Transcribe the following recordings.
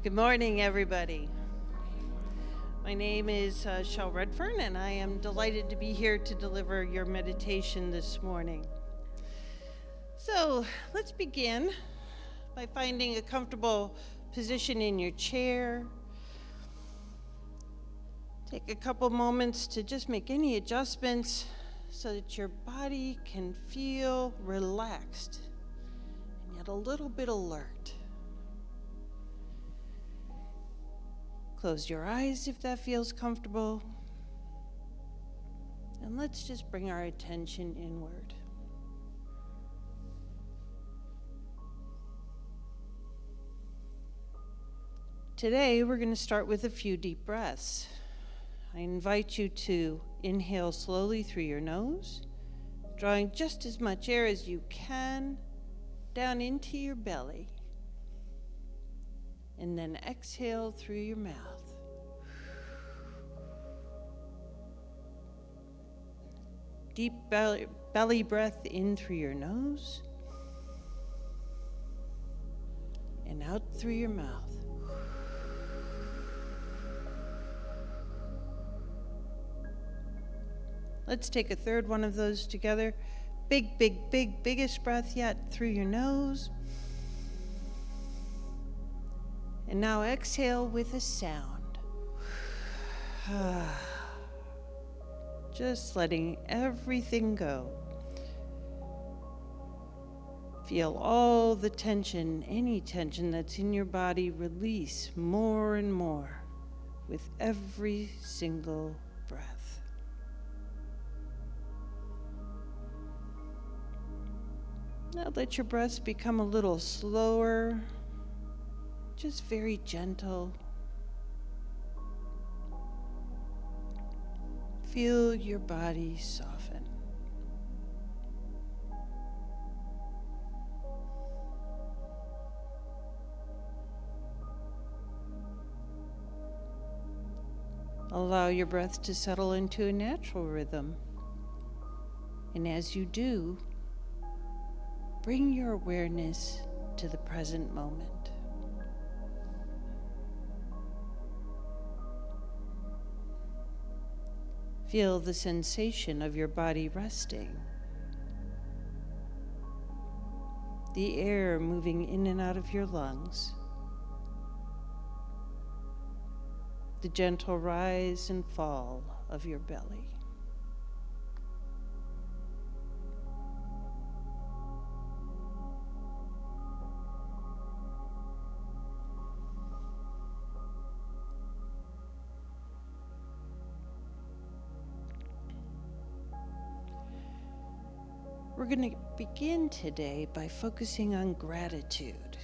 Good morning, everybody. My name is Shel Redfern, and I am delighted to be here to deliver your meditation this morning. So let's begin by finding a comfortable position in your chair. Take a couple moments to just make any adjustments so that your body can feel relaxed and yet a little bit alert. Close your eyes if that feels comfortable. And let's just bring our attention inward. Today, we're going to start with a few deep breaths. I invite you to inhale slowly through your nose, drawing just as much air as you can down into your belly. And then exhale through your mouth. Deep belly breath in through your nose and out through your mouth. Let's take a third one of those together. Biggest breath yet through your nose. And now exhale with a sound. Just letting everything go. Feel all the tension, any tension that's in your body, release more and more with every single breath. Now let your breaths become a little slower. Just very gentle. Feel your body soften. Allow your breath to settle into a natural rhythm. And as you do, bring your awareness to the present moment. Feel the sensation of your body resting. The air moving in and out of your lungs. The gentle rise and fall of your belly. We're going to begin today by focusing on gratitude.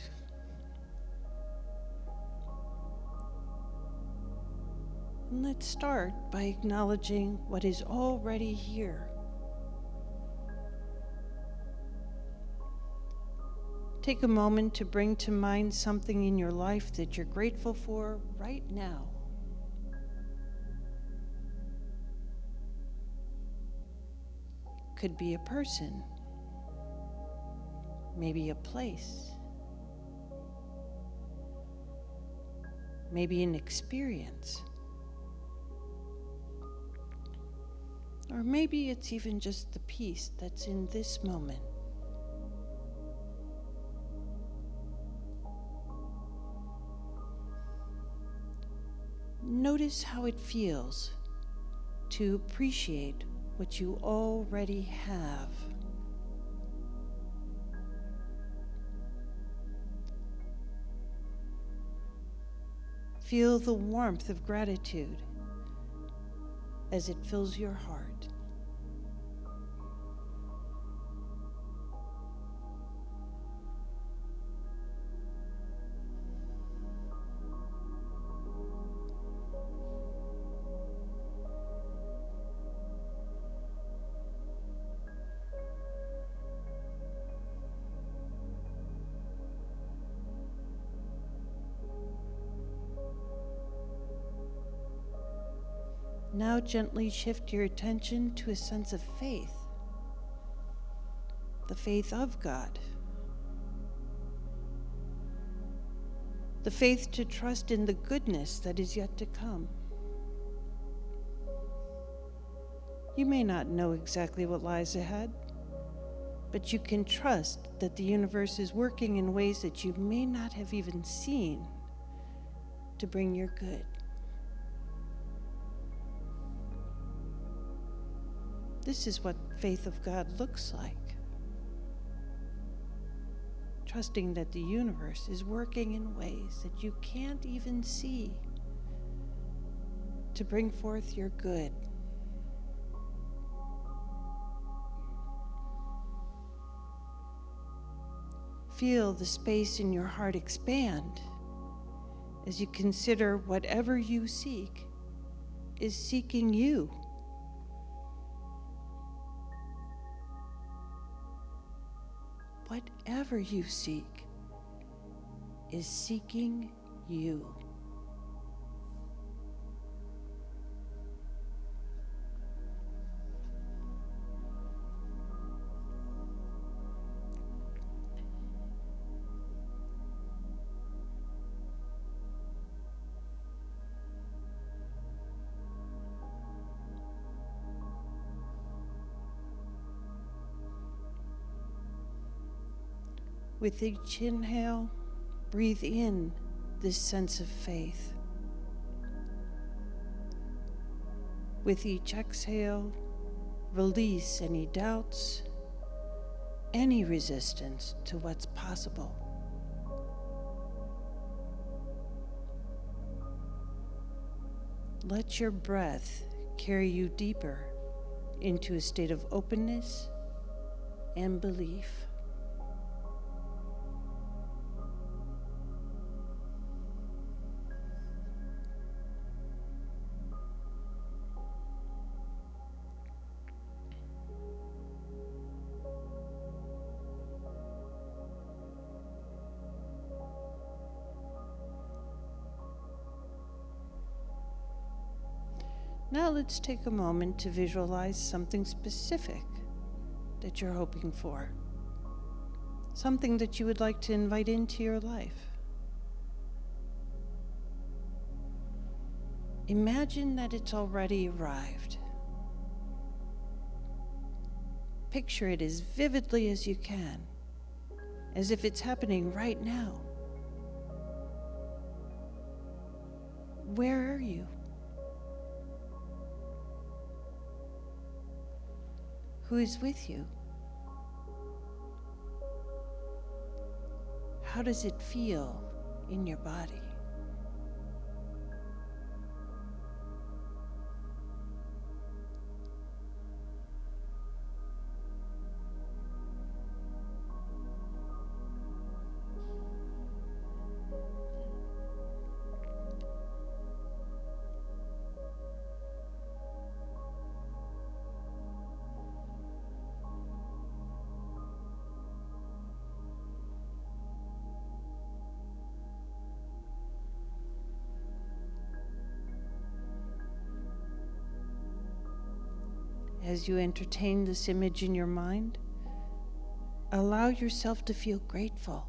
And let's start by acknowledging what is already here. Take a moment to bring to mind something in your life that you're grateful for right now. Could be a person, maybe a place, maybe an experience, or maybe it's even just the peace that's in this moment. Notice how it feels to appreciate what you already have. Feel the warmth of gratitude as it fills your heart. Now gently shift your attention to a sense of faith, the faith of God. the faith to trust in the goodness that is yet to come. You may not know exactly what lies ahead, but you can trust that the universe is working in ways that you may not have even seen to bring your good. This is what faith of God looks like. Trusting that the universe is working in ways that you can't even see to bring forth your good. Feel the space in your heart expand as you consider whatever you seek is seeking you. Whatever you seek is seeking you. With each inhale, breathe in this sense of faith. With each exhale, release any doubts, any resistance to what's possible. Let your breath carry you deeper into a state of openness and belief. Now let's take a moment to visualize something specific that you're hoping for. Something that you would like to invite into your life. Imagine that it's already arrived. Picture it as vividly as you can, as if it's happening right now. Where are you? Who is with you? How does it feel in your body? As you entertain this image in your mind, allow yourself to feel grateful.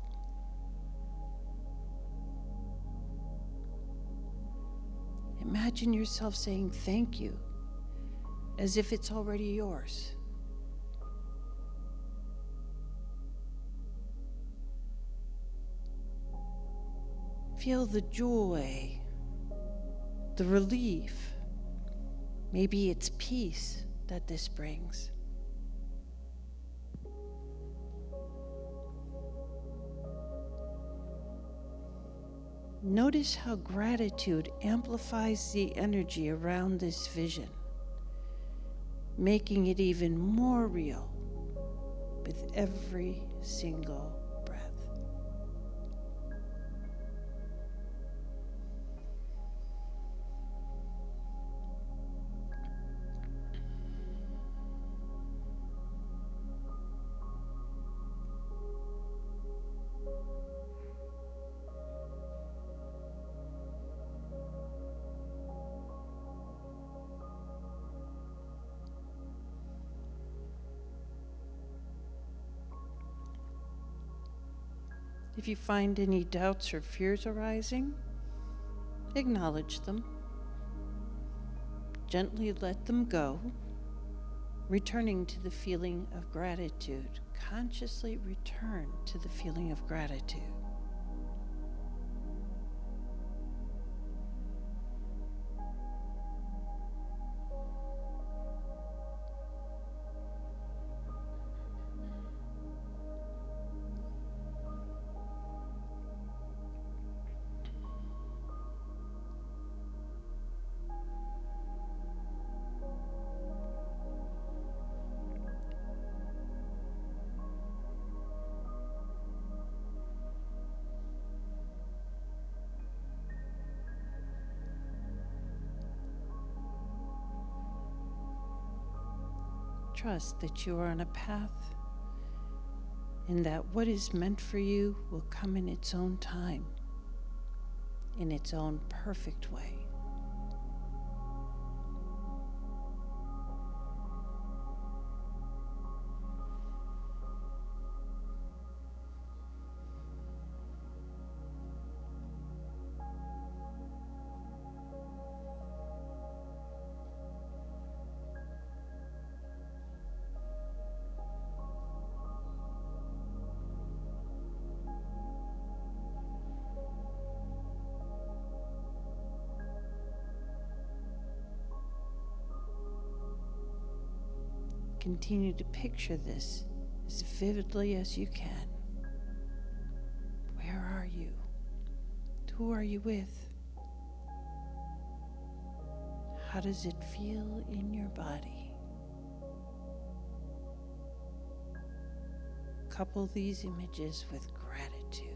Imagine yourself saying thank you, as if it's already yours. Feel the joy, the relief, maybe it's peace that this brings. Notice how gratitude amplifies the energy around this vision, making it even more real with every single breath. If you find any doubts or fears arising, acknowledge them. Gently let them go, returning to the feeling of gratitude. Consciously return to the feeling of gratitude. Trust that you are on a path and that what is meant for you will come in its own time, in its own perfect way. Continue to picture this as vividly as you can. Where are you? Who are you with? How does it feel in your body? Couple these images with gratitude.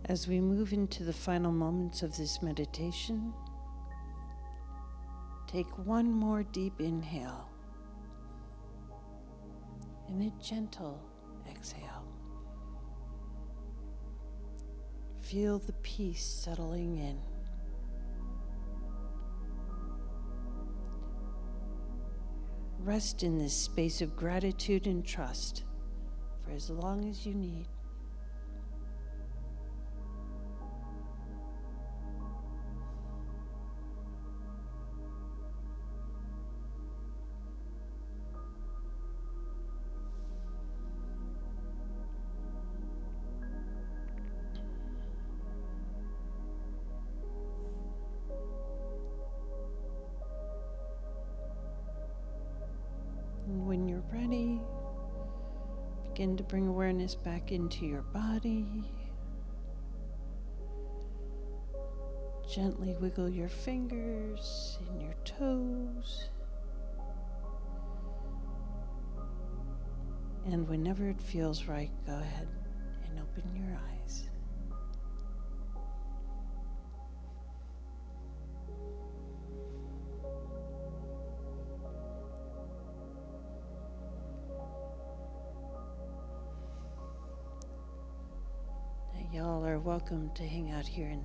As we move into the final moments of this meditation, take one more deep inhale and a gentle exhale. Feel the peace settling in. Rest in this space of gratitude and trust for as long as you need. And when you're ready, begin to bring awareness back into your body. Gently wiggle your fingers and your toes. And whenever it feels right, go ahead and open your eyes. Y'all are welcome to hang out here in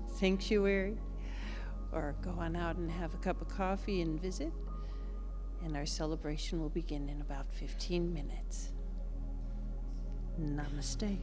sanctuary, or go on out and have a cup of coffee and visit. And our celebration will begin in about 15 minutes. Namaste.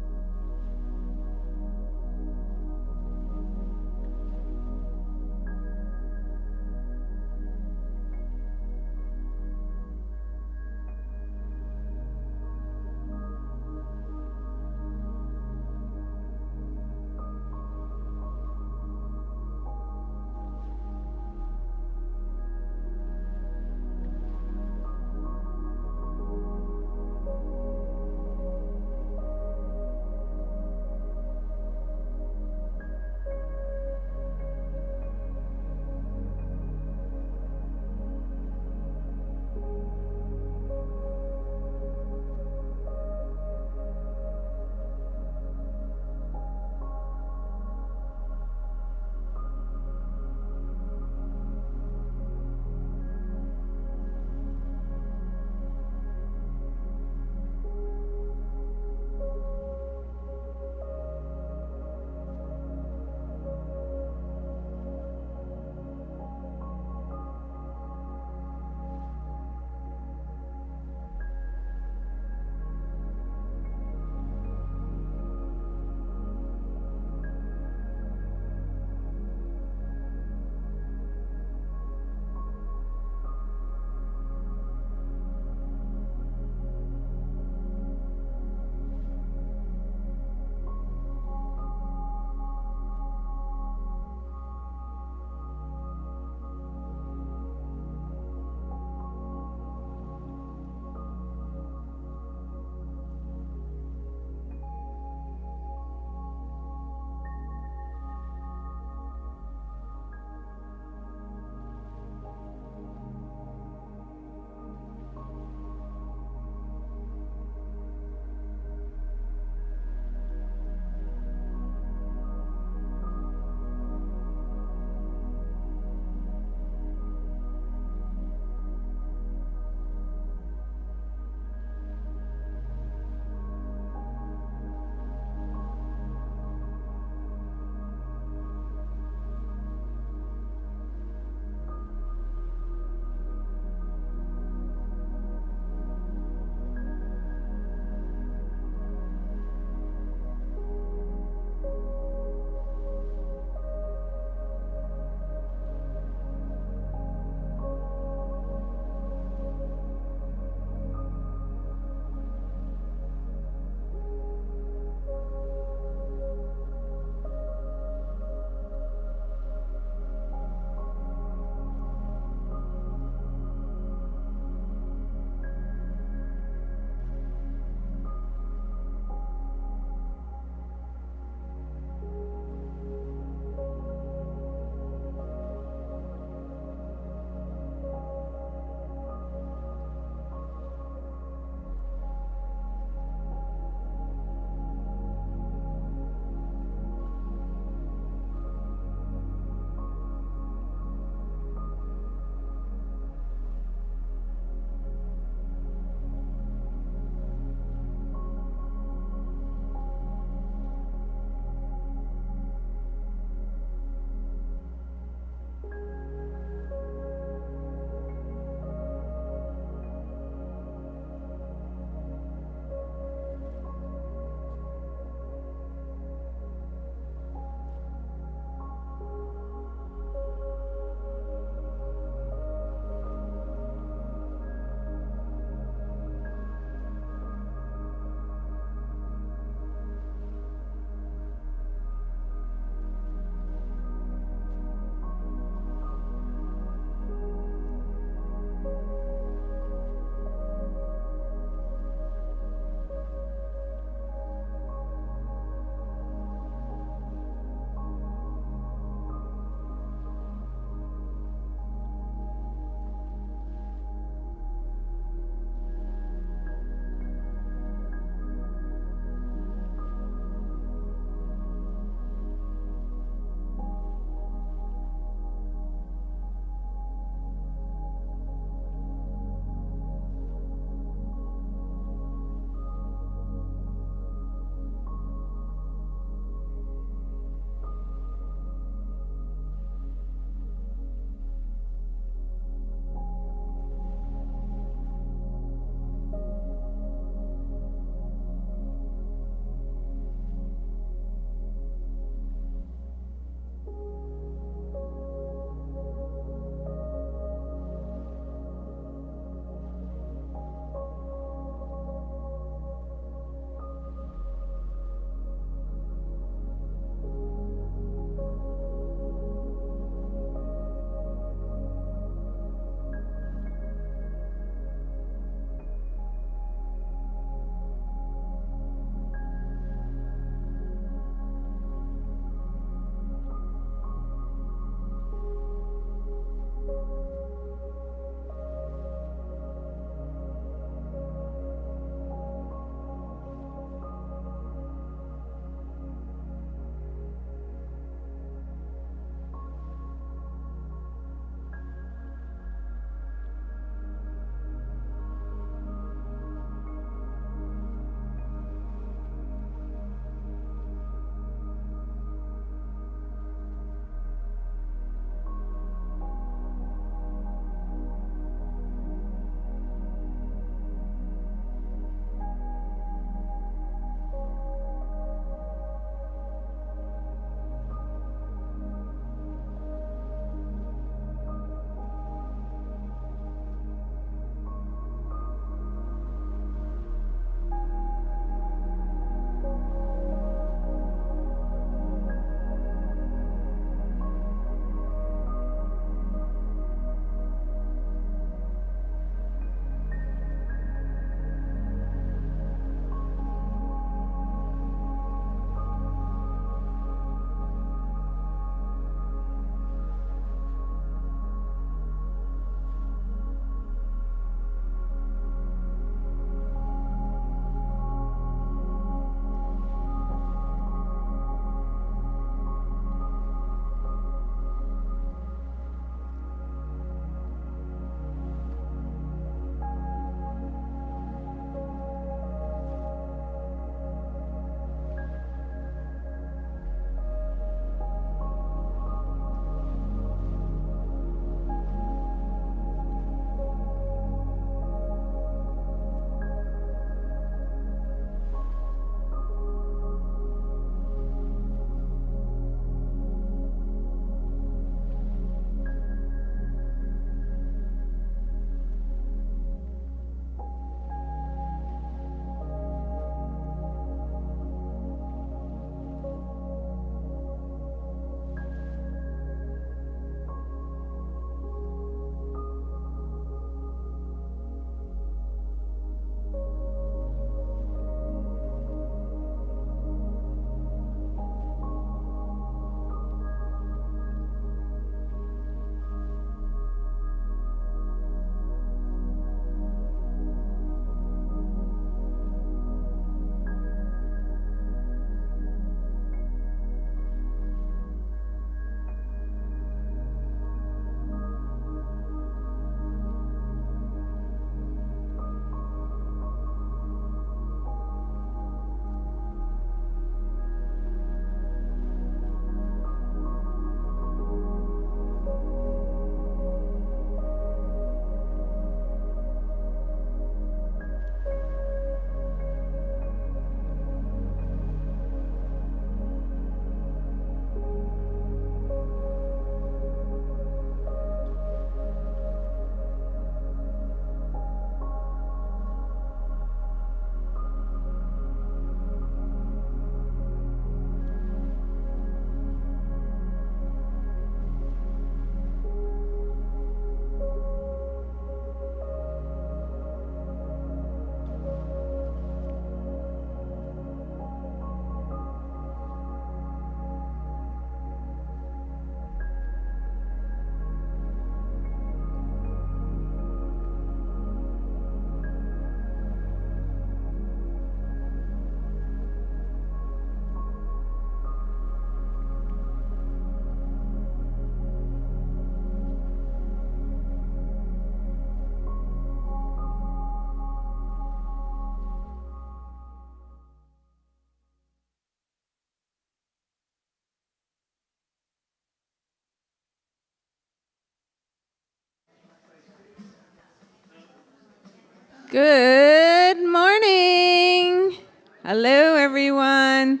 Good morning. Hello, everyone.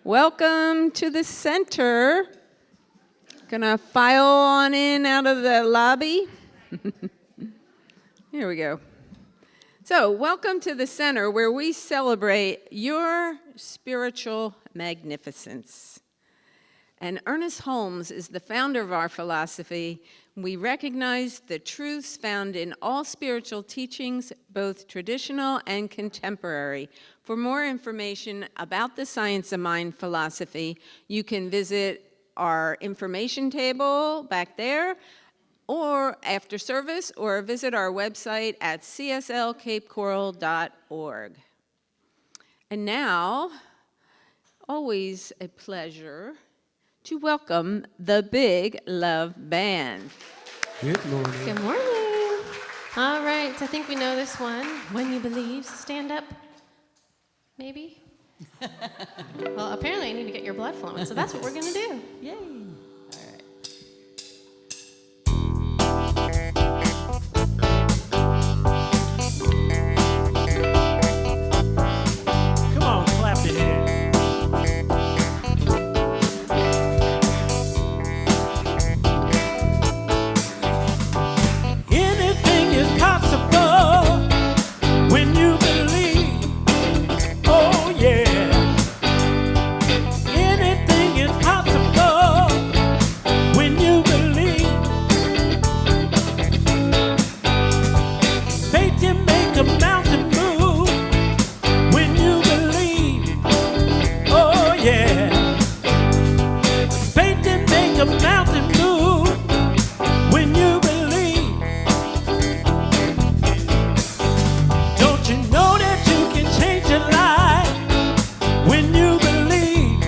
Welcome to the center. Gonna file on in out of the lobby. Here we go. So, welcome to the center where we celebrate your spiritual magnificence. And Ernest Holmes is the founder of our philosophy. We recognize the truths found in all spiritual teachings, both traditional and contemporary. For more information about the Science of Mind philosophy, you can visit our information table back there, or after service, or visit our website at cslcapecoral.org. And now, always a pleasure to welcome the Big Love Band. Good morning. Good morning. All right, I think we know this one. When you believe, stand up. Maybe? Well, apparently I need to get your blood flowing, so that's what we're going to do. Yay. Come on, clap your hands. Anything is possible when you believe. Oh yeah. Anything is possible when you believe. Faith can make a mountain move when you believe. Oh yeah. Faith can make a mountain move when you believe. Don't you know that you can change your life when you believe?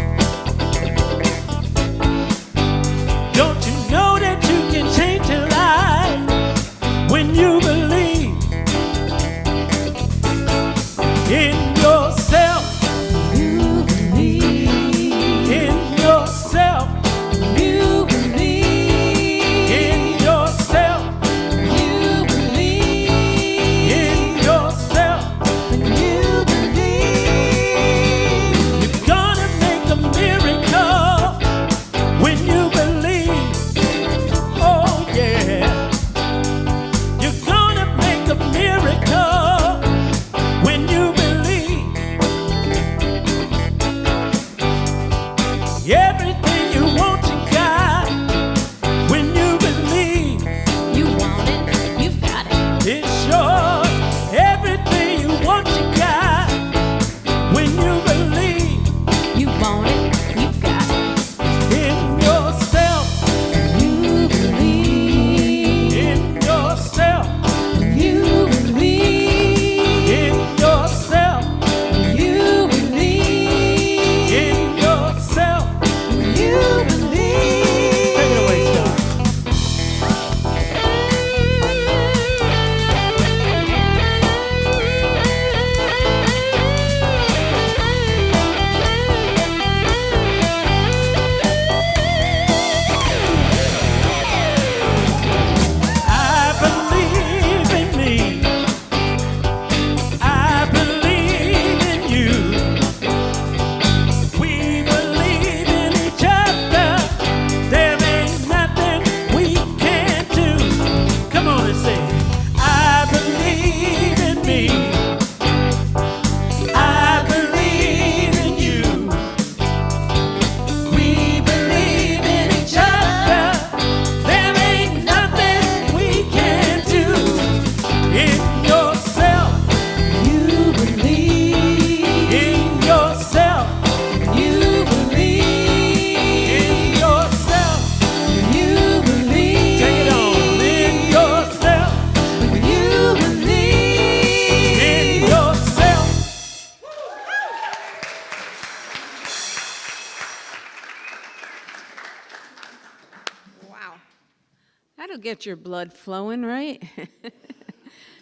Don't you know that you can change your life when you believe in yourself? You believe in yourself. You believe in yourself. You believe in yourself. You believe you're gonna make a miracle when you believe. Oh yeah, you're gonna make a miracle when you believe. Everything you want you got when you believe. You want it, you've got it. It's yours. Everything you want you got when you believe You want it, you've got it. in yourself. You believe. In yourself. You believe. In yourself. You believe. In yourself. You believe. Take it away, Scott. I believe in me. I believe in you. We believe in each other. There ain't nothing we can't do. Come on and say, I believe in me. I believe in you. We believe in each other. There ain't nothing we can't do. In yourself. You believe. In yourself. You believe. In yourself. You believe. Take it on. In yourself. You believe. In yourself. Wow. That'll get your blood flowing, right?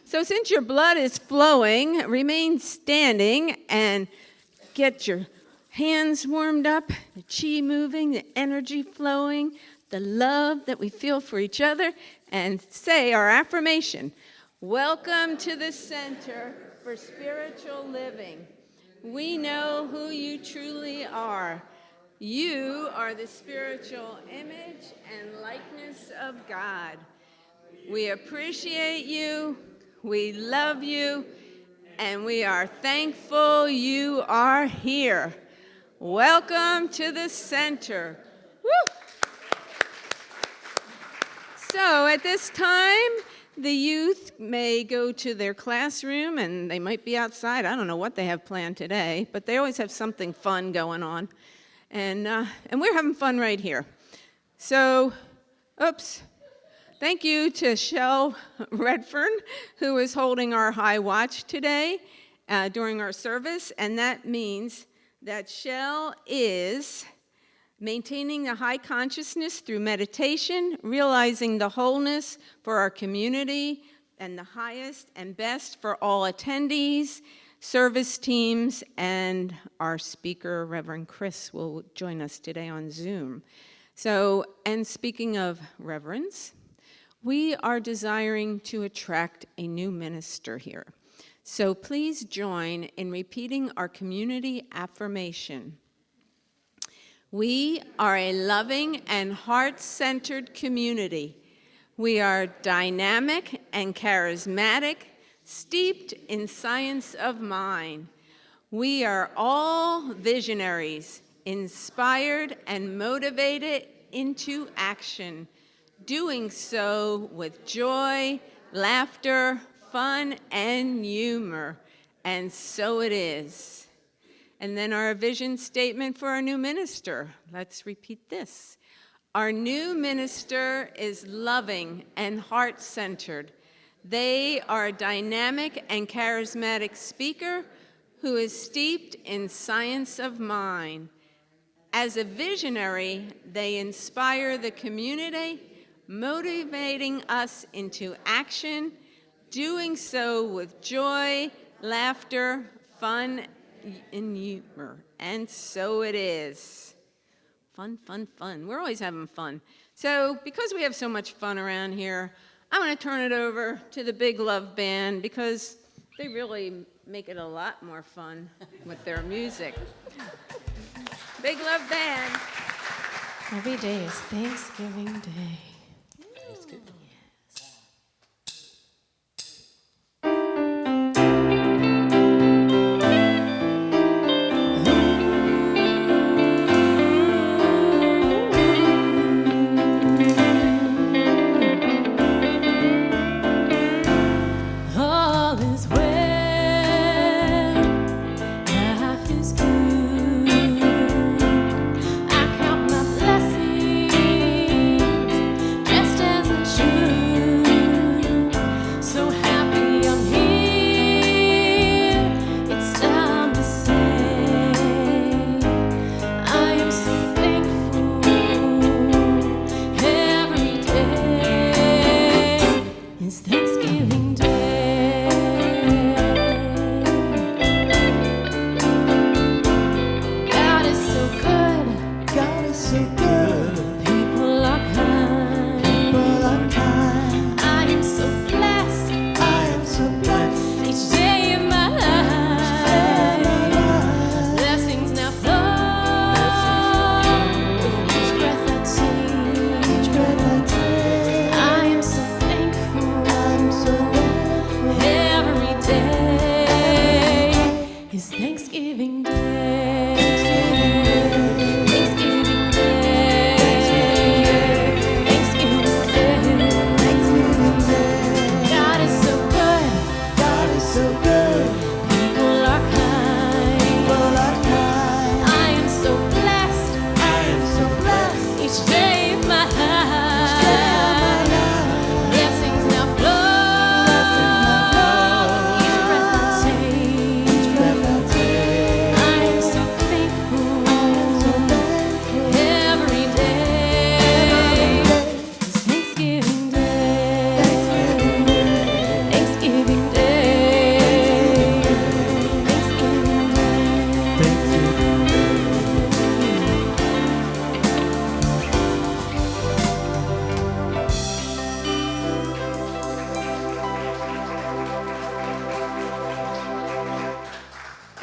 So since your blood is flowing, remain standing and get your hands warmed up, the chi moving, the energy flowing, the love that we feel for each other, and say our affirmation. Welcome to the Center for Spiritual Living. We know who you truly are. You are the spiritual image and likeness of God. We appreciate you, we love you, and we are thankful you are here. Welcome to the Center. Woo! So at this time, the youth may go to their classroom and they might be outside. I don't know what they have planned today, but they always have something fun going on. And we're having fun right here. So, thank you to Shell Redfern, who is holding our high watch today during our service. And that means that Shell is maintaining a high consciousness through meditation, realizing the wholeness for our community, and the highest and best for all attendees, service teams, and our speaker, Reverend Chris, will join us today on Zoom. So, and speaking of reverends, we are desiring to attract a new minister here. So please join in repeating our community affirmation. We are a loving and heart-centered community. We are dynamic and charismatic, steeped in science of mind. We are all visionaries, inspired and motivated into action, doing so with joy, laughter, fun, and humor. And so it is. And then our vision statement for our new minister. Let's repeat this. Our new minister is loving and heart-centered. They are a dynamic and charismatic speaker who is steeped in science of mind. As a visionary, they inspire the community, motivating us into action, doing so with joy, laughter, fun, and humor. And so it is. Fun, fun, fun. We're always having fun. So because we have so much fun around here, I'm going to turn it over to the Big Love Band because they really make it a lot more fun with their music. Big Love Band. Every day is Thanksgiving Day.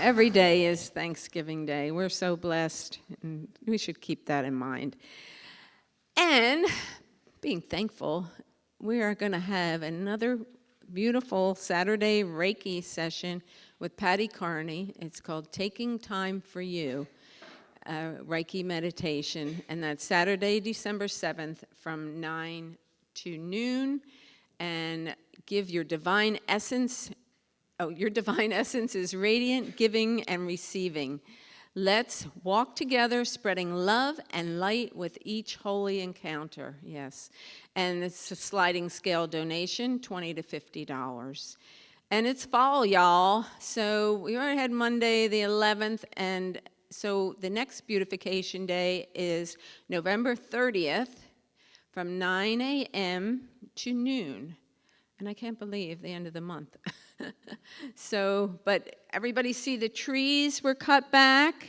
every day is Thanksgiving Day. We're so blessed, and we should keep that in mind. And being thankful, we are going to have another beautiful Saturday Reiki session with Patty Carney. It's called Taking Time for You, Reiki meditation, and that's Saturday, December 7th from 9 to noon. And give your divine essence. Oh, your divine essence is radiant, giving, and receiving. Let's walk together, spreading love and light with each holy encounter. Yes. And it's a sliding scale donation, $20 to $50. And it's fall, y'all. So we already had Monday the 11th, and so the next beautification day is November 30th from 9 a.m. to noon. And I can't believe the end of the month. So, but everybody see the trees were cut back?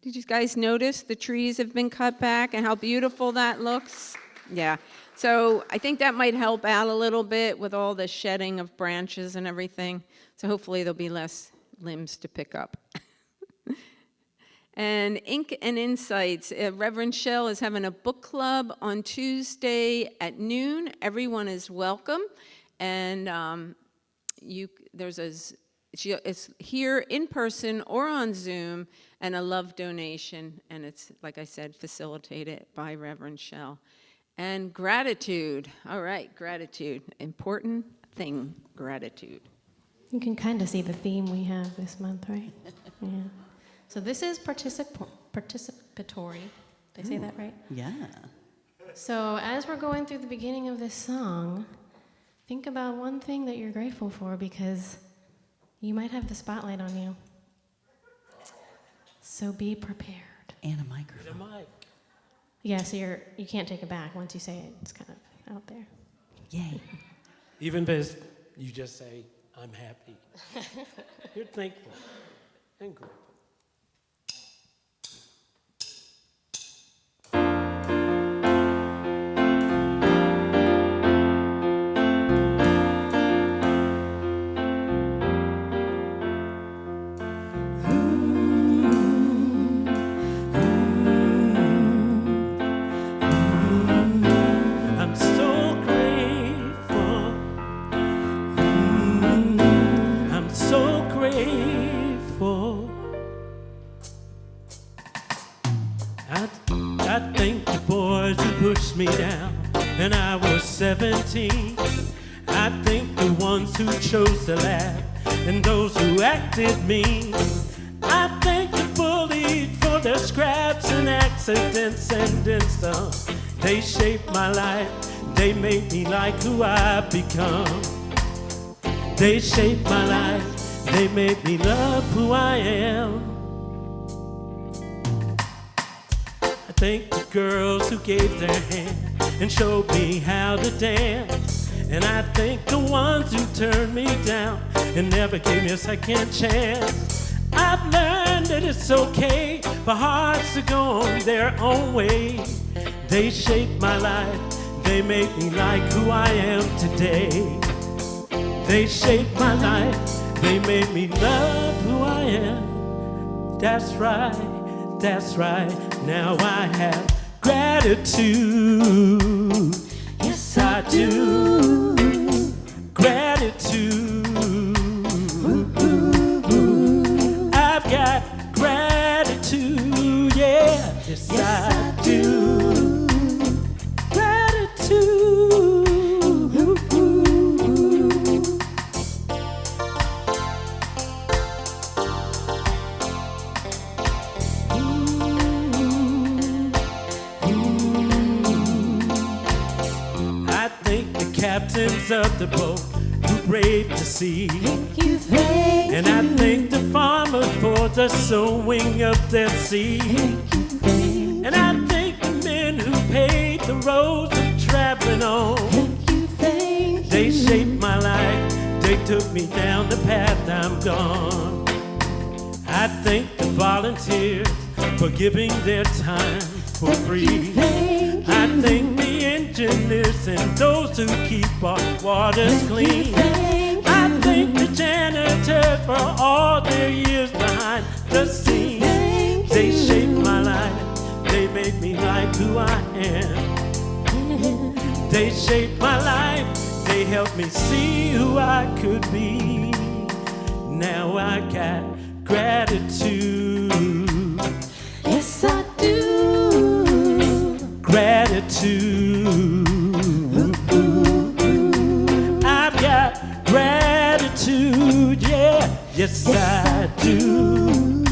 Did you guys notice the trees have been cut back and how beautiful that looks? Yeah. So I think that might help out a little bit with all the shedding of branches and everything. So hopefully there'll be less limbs to pick up. And Ink and Insights, Reverend Shell is having a book club on Tuesday at noon. Everyone is welcome. And it's here in person or on Zoom, and a love donation, and it's, like I said, facilitated by Reverend Shell. And gratitude. All right, gratitude. Important thing, gratitude. You can kind of see the theme we have this month, right? Yeah. So this is participatory. Did I say that right? Yeah. So as we're going through the beginning of this song, think about one thing that you're grateful for, because you might have the spotlight on you. So be prepared. And a microphone. Yeah, so you can't take it back. Once you say it, it's kind of out there. Yay. Even if you just say, I'm happy. You're thankful and grateful. I thank the boys who pushed me down when I was 17. I thank the ones who chose to laugh and those who acted mean. I thank the bullies for their scraps and accidents and then some. They shaped my life, they made me like who I've become. They shaped my life, they made me love who I am. I thank the girls who gave their hand and showed me how to dance. And I thank the ones who turned me down and never gave me a second chance. I've learned that it's okay for hearts to go on their own way. They shaped my life, they made me like who I am today. They shaped my life, they made me love who I am. That's right, now I have gratitude. Yes, I do. Gratitude. I've got gratitude, yeah. Yes, I do. Gratitude. I thank the captains of the boat who braved the sea. And I thank the farmers for the sowing of their seed. And I thank the men who paved the roads I'm traveling on. They shaped my life, they took me down the path I'm gone. I thank the volunteers for giving their time for free. I thank the engineers and those who keep our waters clean. I thank the janitors for all their years behind the scene. They shaped my life, they made me like who I am. They shaped my life, they helped me see who I could be. Now I got gratitude. Yes, I do. Gratitude. I've got gratitude, yeah. Yes, I do.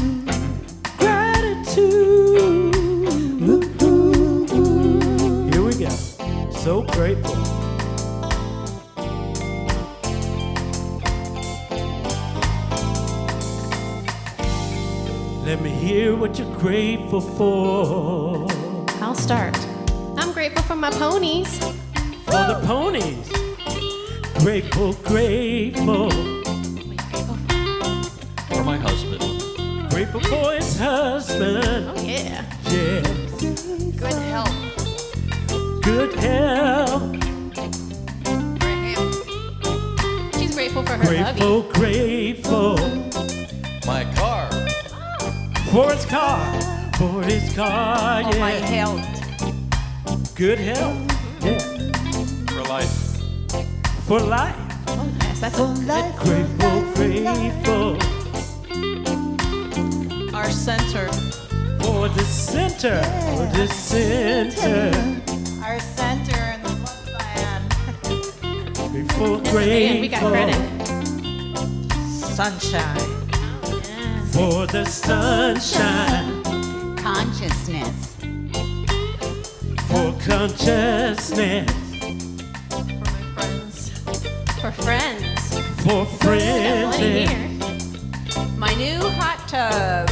Gratitude. Here we go. So grateful. Let me hear what you're grateful for. I'll start. I'm grateful for my ponies. For the ponies. Grateful, grateful. For my husband. Grateful for his husband. Oh, yeah. Yeah. Good health Good health. for him. She's grateful for her Grateful, hubby. grateful. My car. For his car. For his car, For my yeah. health. Good health. Yeah. For life. For life. Oh, yes, that's a good. Grateful, grateful. Our center. For the center. For the center. Our center in the love band. Grateful, Man, we got grateful. credit. Sunshine. For the sunshine. Consciousness. For consciousness. For friends. For Plenty friends. here. My new hot tub.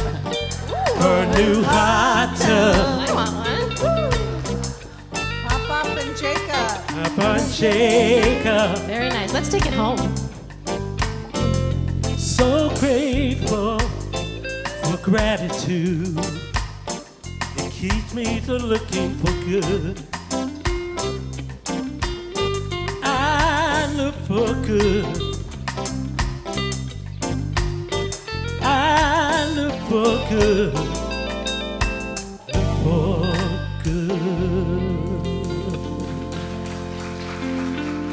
Her new hot tub. I want one. Pop up and Jacob. Papa Jacob. Very nice. Let's take it home. So grateful for gratitude. It keeps me to looking for good. I look for good. I look for good. Look for good.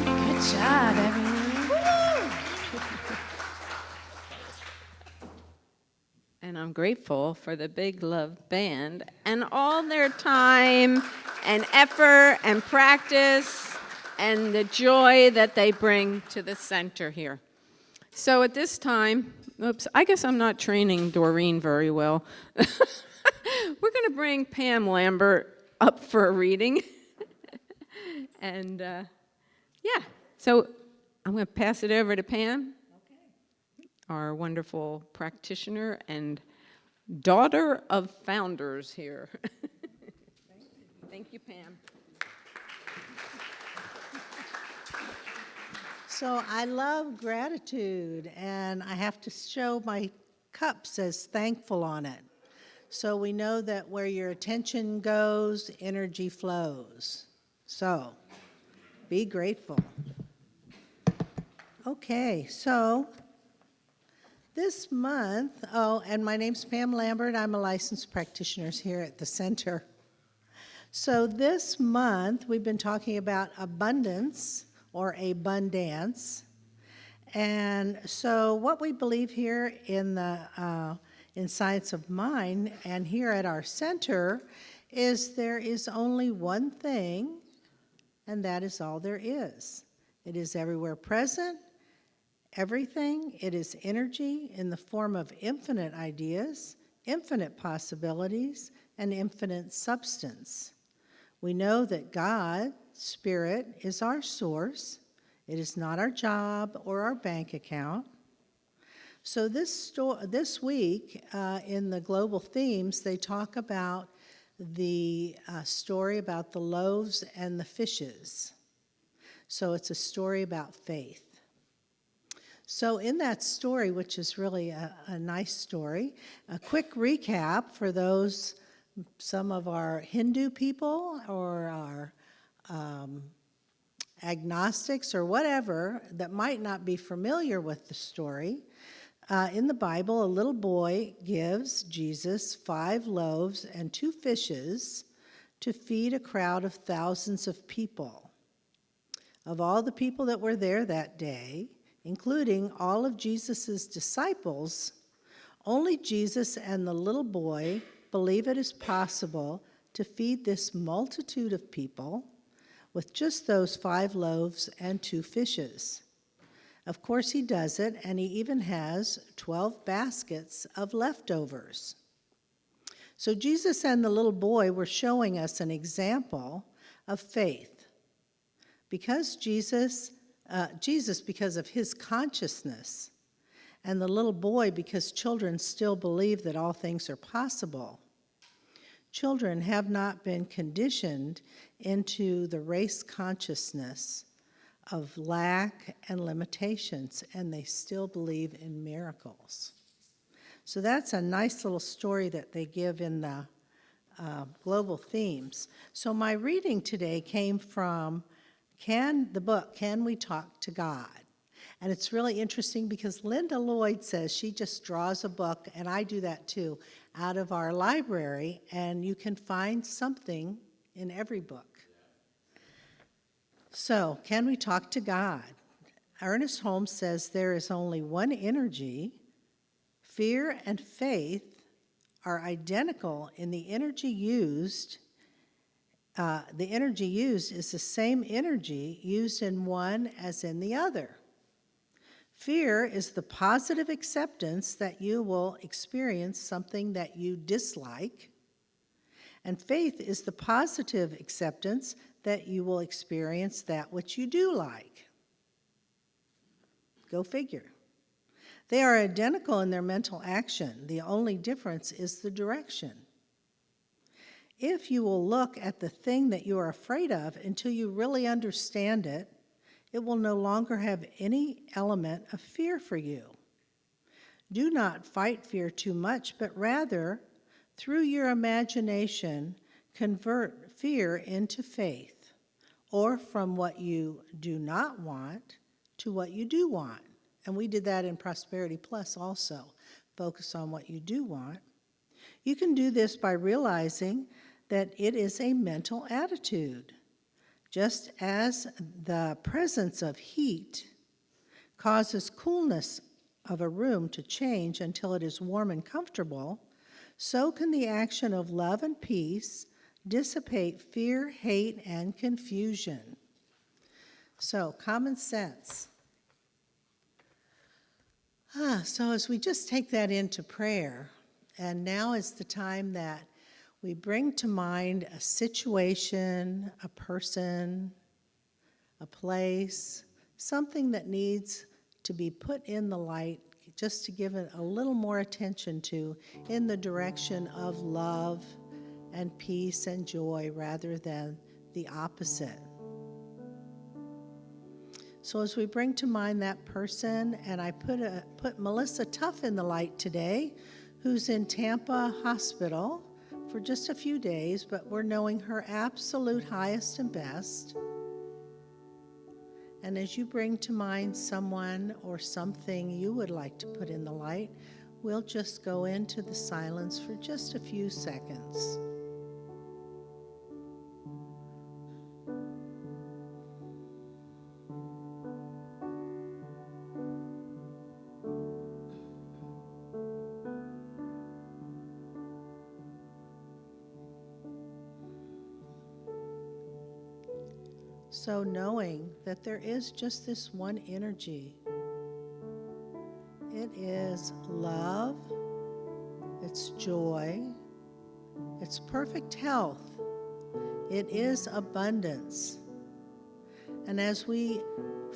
Good job, everyone. And I'm grateful for the Big Love Band and all their time and effort and practice and the joy that they bring to the center here. So at this time, oops, I guess I'm not training Doreen very well. We're going to bring Pam Lambert up for a reading. And yeah, so I'm going to pass it over to Pam, our wonderful practitioner and daughter of founders here. Thank you, Pam. So I love gratitude, and I have to show my cup says thankful on it. So we know that where your attention goes, energy flows. So be grateful. Okay, so this month, and my name's Pam Lambert. I'm a licensed practitioner here at the center. So this month, we've been talking about abundance or abundance. And so what we believe here in the in Science of Mind and here at our center is there is only one thing, and that is all there is. It is everywhere present, everything. It is energy in the form of infinite ideas, infinite possibilities, and infinite substance. We know that God, Spirit, is our source. It is not our job or our bank account. So this week, in the global themes, they talk about the story about the loaves and the fishes. So it's a story about faith. So in that story, which is really a nice story, a quick recap for those, some of our Hindu people or our agnostics or whatever that might not be familiar with the story. In the Bible, a little boy gives Jesus 5 loaves and 2 fishes to feed a crowd of thousands of people. Of all the people that were there that day, including all of Jesus' disciples, only Jesus and the little boy believe it is possible to feed this multitude of people with just those 5 loaves and 2 fishes. Of course, he does it, and he even has 12 baskets of leftovers. So Jesus and the little boy were showing us an example of faith. Because Jesus, because of his consciousness, and the little boy, because children still believe that all things are possible. Children have not been conditioned into the race consciousness of lack and limitations, and they still believe in miracles. So that's a nice little story that they give in the global themes. So my reading today came from the book, Can We Talk to God? And it's really interesting because Linda Lloyd says she just draws a book, and I do that too, out of our library, and you can find something in every book. So, can we talk to God? Ernest Holmes says there is only one energy. Fear and faith are identical in the energy used. The energy used is the same energy used in one as in the other. Fear is the positive acceptance that you will experience something that you dislike, and faith is the positive acceptance that you will experience that which you do like. Go figure. They are identical in their mental action. The only difference is the direction. If you will look at the thing that you are afraid of until you really understand it, it will no longer have any element of fear for you. Do not fight fear too much, but rather, through your imagination, convert fear into faith, or from what you do not want to what you do want. And we did that in Prosperity Plus also. Focus on what you do want. You can do this by realizing that it is a mental attitude. Just as the presence of heat causes coolness of a room to change until it is warm and comfortable, so can the action of love and peace dissipate fear, hate, and confusion. So, common sense. So as we just take that into prayer, and now is the time that we bring to mind a situation, a person, a place, something that needs to be put in the light, just to give it a little more attention to in the direction of love and peace and joy rather than the opposite. So as we bring to mind that person, and I put Melissa Tuff in the light today, who's in Tampa Hospital for just a few days, but we're knowing her absolute highest and best. And as you bring to mind someone or something you would like to put in the light, we'll just go into the silence for just a few seconds. So knowing that there is just this one energy. It is love, it's joy, it's perfect health, it is abundance. And as we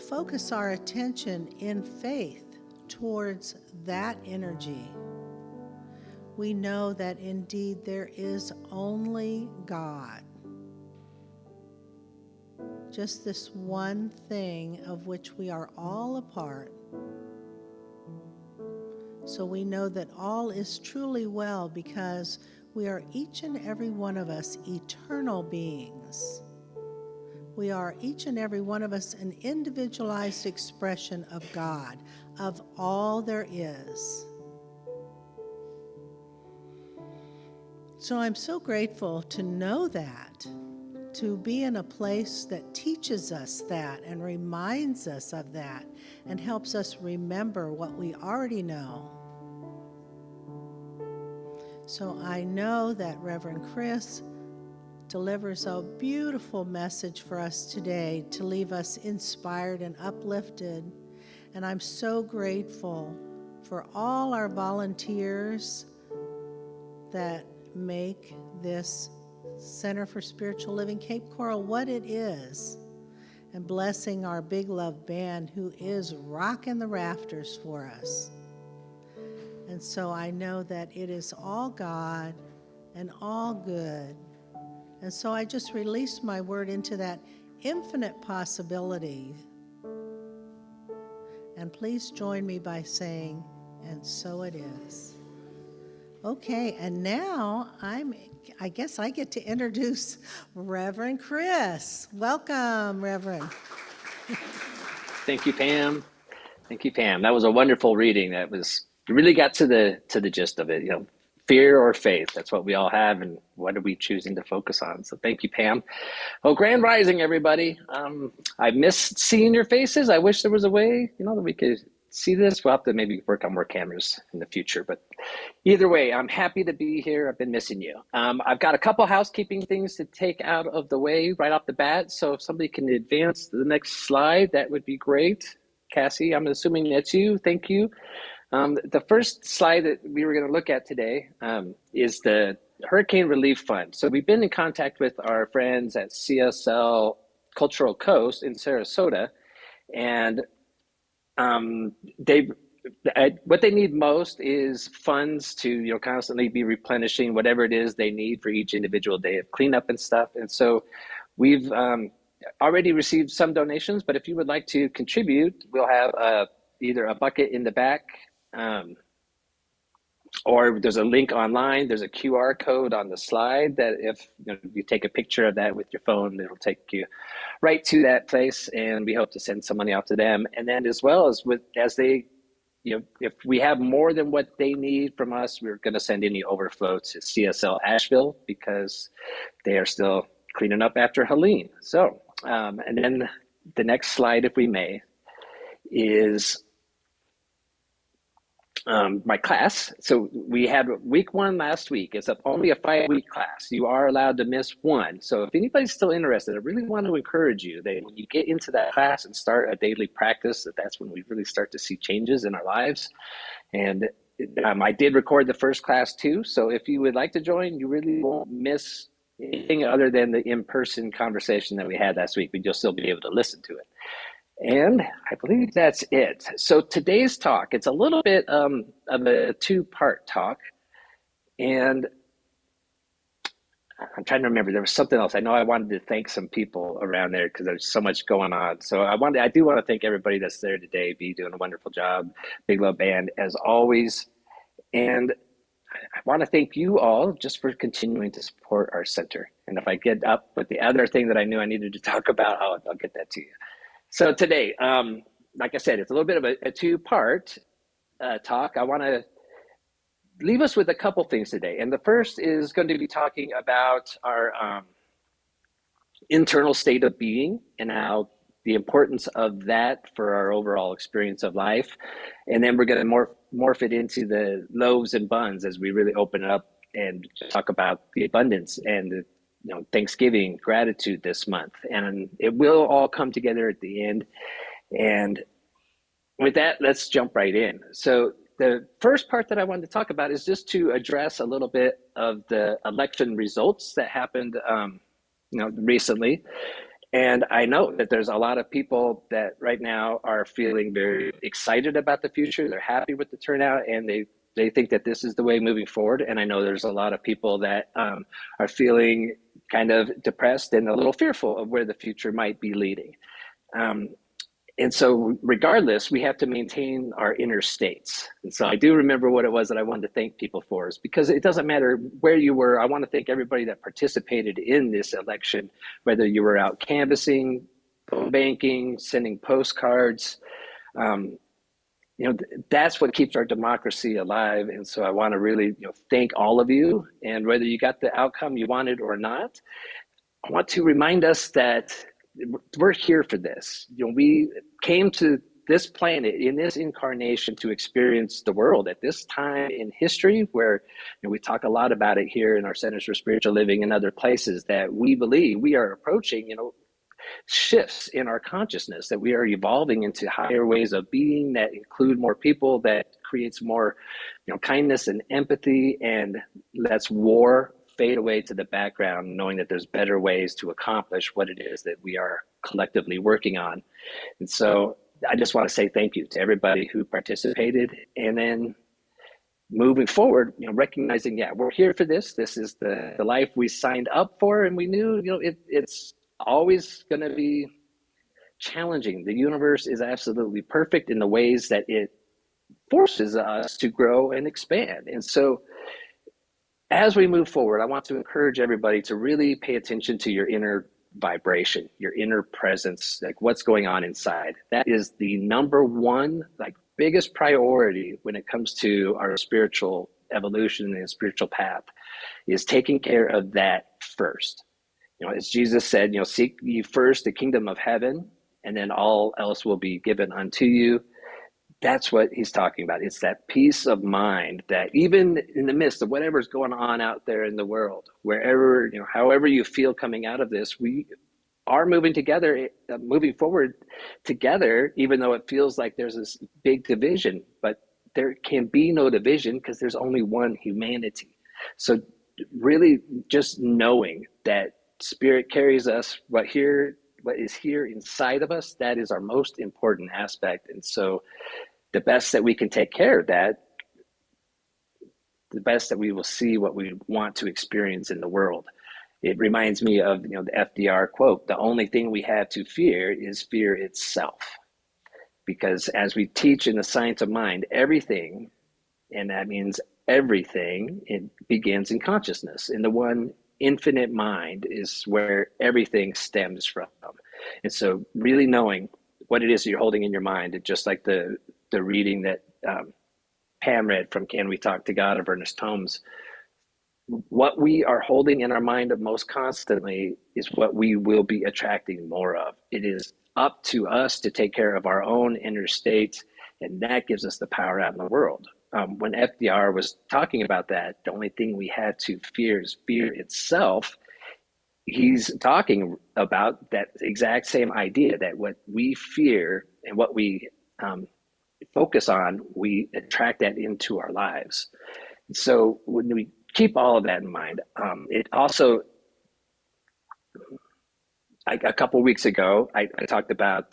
focus our attention in faith towards that energy, we know that indeed there is only God. Just this one thing of which we are all a part. So we know that all is truly well because we are each and every one of us eternal beings We are, each and every one of us, an individualized expression of God, of all there is. So I'm so grateful to know that, to be in a place that teaches us that and reminds us of that and helps us remember what we already know. So I know that Reverend Chris delivers a beautiful message for us today to leave us inspired and uplifted. And I'm so grateful for all our volunteers that make this Center for Spiritual Living Cape Coral what it is, and blessing our Big Love Band, who is rocking the rafters for us. And so I know that it is all God and all good. And so I just release my word into that infinite possibility. And please join me by saying, and so it is. Okay, and now I guess I get to introduce Reverend Chris. Welcome, Reverend. Thank you, Pam. Thank you, Pam. That was a wonderful reading. You really got to the gist of it. You know, fear or faith. That's what we all have, and what are we choosing to focus on? So thank you, Pam. Well, Grand Rising, everybody. I missed seeing your faces. I wish there was a way, that we could see this. We'll have to maybe work on more cameras in the future, but either way, I'm happy to be here. I've been missing you. I've got a couple housekeeping things to take out of the way right off the bat. So if somebody can advance to the next slide, that would be great. Cassie, I'm assuming that's you. Thank you. The first slide that we were going to look at today is the Hurricane Relief Fund. So we've been in contact with our friends at CSL Cultural Coast in Sarasota, and what they need most is funds to constantly be replenishing whatever it is they need for each individual day of cleanup and stuff. And so we've already received some donations, but if you would like to contribute, we'll have either a bucket in the back, or there's a link online. There's a QR code on the slide that if you take a picture of that with your phone, it'll take you right to that place, and we hope to send some money out to them. And then as well as they, if we have more than what they need from us, we're going to send any overflow to CSL Asheville, because they are still cleaning up after Helene. So, and then the next slide, if we may, is my class. So we had week 1 last week. It's only a 5-week class. You are allowed to miss one. So if anybody's still interested, I really want to encourage you that when you get into that class and start a daily practice, that's when we really start to see changes in our lives. And I did record the first class too. So if you would like to join, you really won't miss anything other than the in-person conversation that we had last week, but you'll still be able to listen to it. And I believe that's it. So today's talk, it's a little bit of a 2-part talk. And I'm trying to remember, there was something else. I know I wanted to thank some people around there because there's so much going on. So I do want to thank everybody that's there today. Be doing a wonderful job. Big Love Band, as always. And I want to thank you all just for continuing to support our center. And if I get up with the other thing that I knew I needed to talk about, I'll get that to you. So today, like I said, it's a little bit of a 2-part talk. I want to leave us with a couple things today. And the first is going to be talking about our internal state of being and how the importance of that for our overall experience of life. And then we're going to morph it into the loaves and buns as we really open it up and talk about the abundance and Thanksgiving, gratitude this month. And it will all come together at the end. And with that, let's jump right in. So the first part that I wanted to talk about is just to address a little bit of the election results that happened recently. And I know that there's a lot of people that right now are feeling very excited about the future. They're happy with the turnout, and they think that this is the way moving forward. And I know there's a lot of people that are feeling kind of depressed and a little fearful of where the future might be leading. And so regardless, we have to maintain our inner states. And so I do remember what it was that I wanted to thank people for, is because it doesn't matter where you were. I want to thank everybody that participated in this election, whether you were out canvassing, phone banking, sending postcards. Um, that's what keeps our democracy alive. And so I want to really thank all of you. And whether you got the outcome you wanted or not, I want to remind us that we're here for this. We came to this planet in this incarnation to experience the world at this time in history where we talk a lot about it here in our Centers for Spiritual Living and other places, that we believe we are approaching shifts in our consciousness, that we are evolving into higher ways of being that include more people, that creates more kindness and empathy, and lets war fade away to the background, knowing that there's better ways to accomplish what it is that we are collectively working on. And so I just want to say thank you to everybody who participated. And then moving forward, recognizing, we're here for this. This is the life we signed up for. And we knew, it's always going to be challenging. The universe is absolutely perfect in the ways that it forces us to grow and expand. And so as we move forward, I want to encourage everybody to really pay attention to your inner vibration, your inner presence, like what's going on inside. That is the number one, biggest priority when it comes to our spiritual evolution and spiritual path, is taking care of that first. As Jesus said, seek ye first the kingdom of heaven, and then all else will be given unto you. That's what he's talking about. It's that peace of mind that even in the midst of whatever's going on out there in the world, wherever, however you feel coming out of this, we are moving forward together, even though it feels like there's this big division, but there can be no division because there's only one humanity. So really just knowing that Spirit carries us, what is here inside of us, that is our most important aspect. And so the best that we can take care of that, the best that we will see what we want to experience in the world. It reminds me of the FDR quote, "The only thing we have to fear is fear itself." Because as we teach in the science of mind, everything, and that means everything, it begins in consciousness. And the one infinite mind is where everything stems from. And so really knowing what it is you're holding in your mind, just like the reading that Pam read from Can We Talk to God of Ernest Holmes, what we are holding in our mind most constantly is what we will be attracting more of. It is up to us to take care of our own inner state, and that gives us the power out in the world. When FDR was talking about that, the only thing we have to fear is fear itself. He's talking about that exact same idea, that what we fear and what we focus on, we attract that into our lives. So when we keep all of that in mind, it also, a couple of weeks ago, I talked about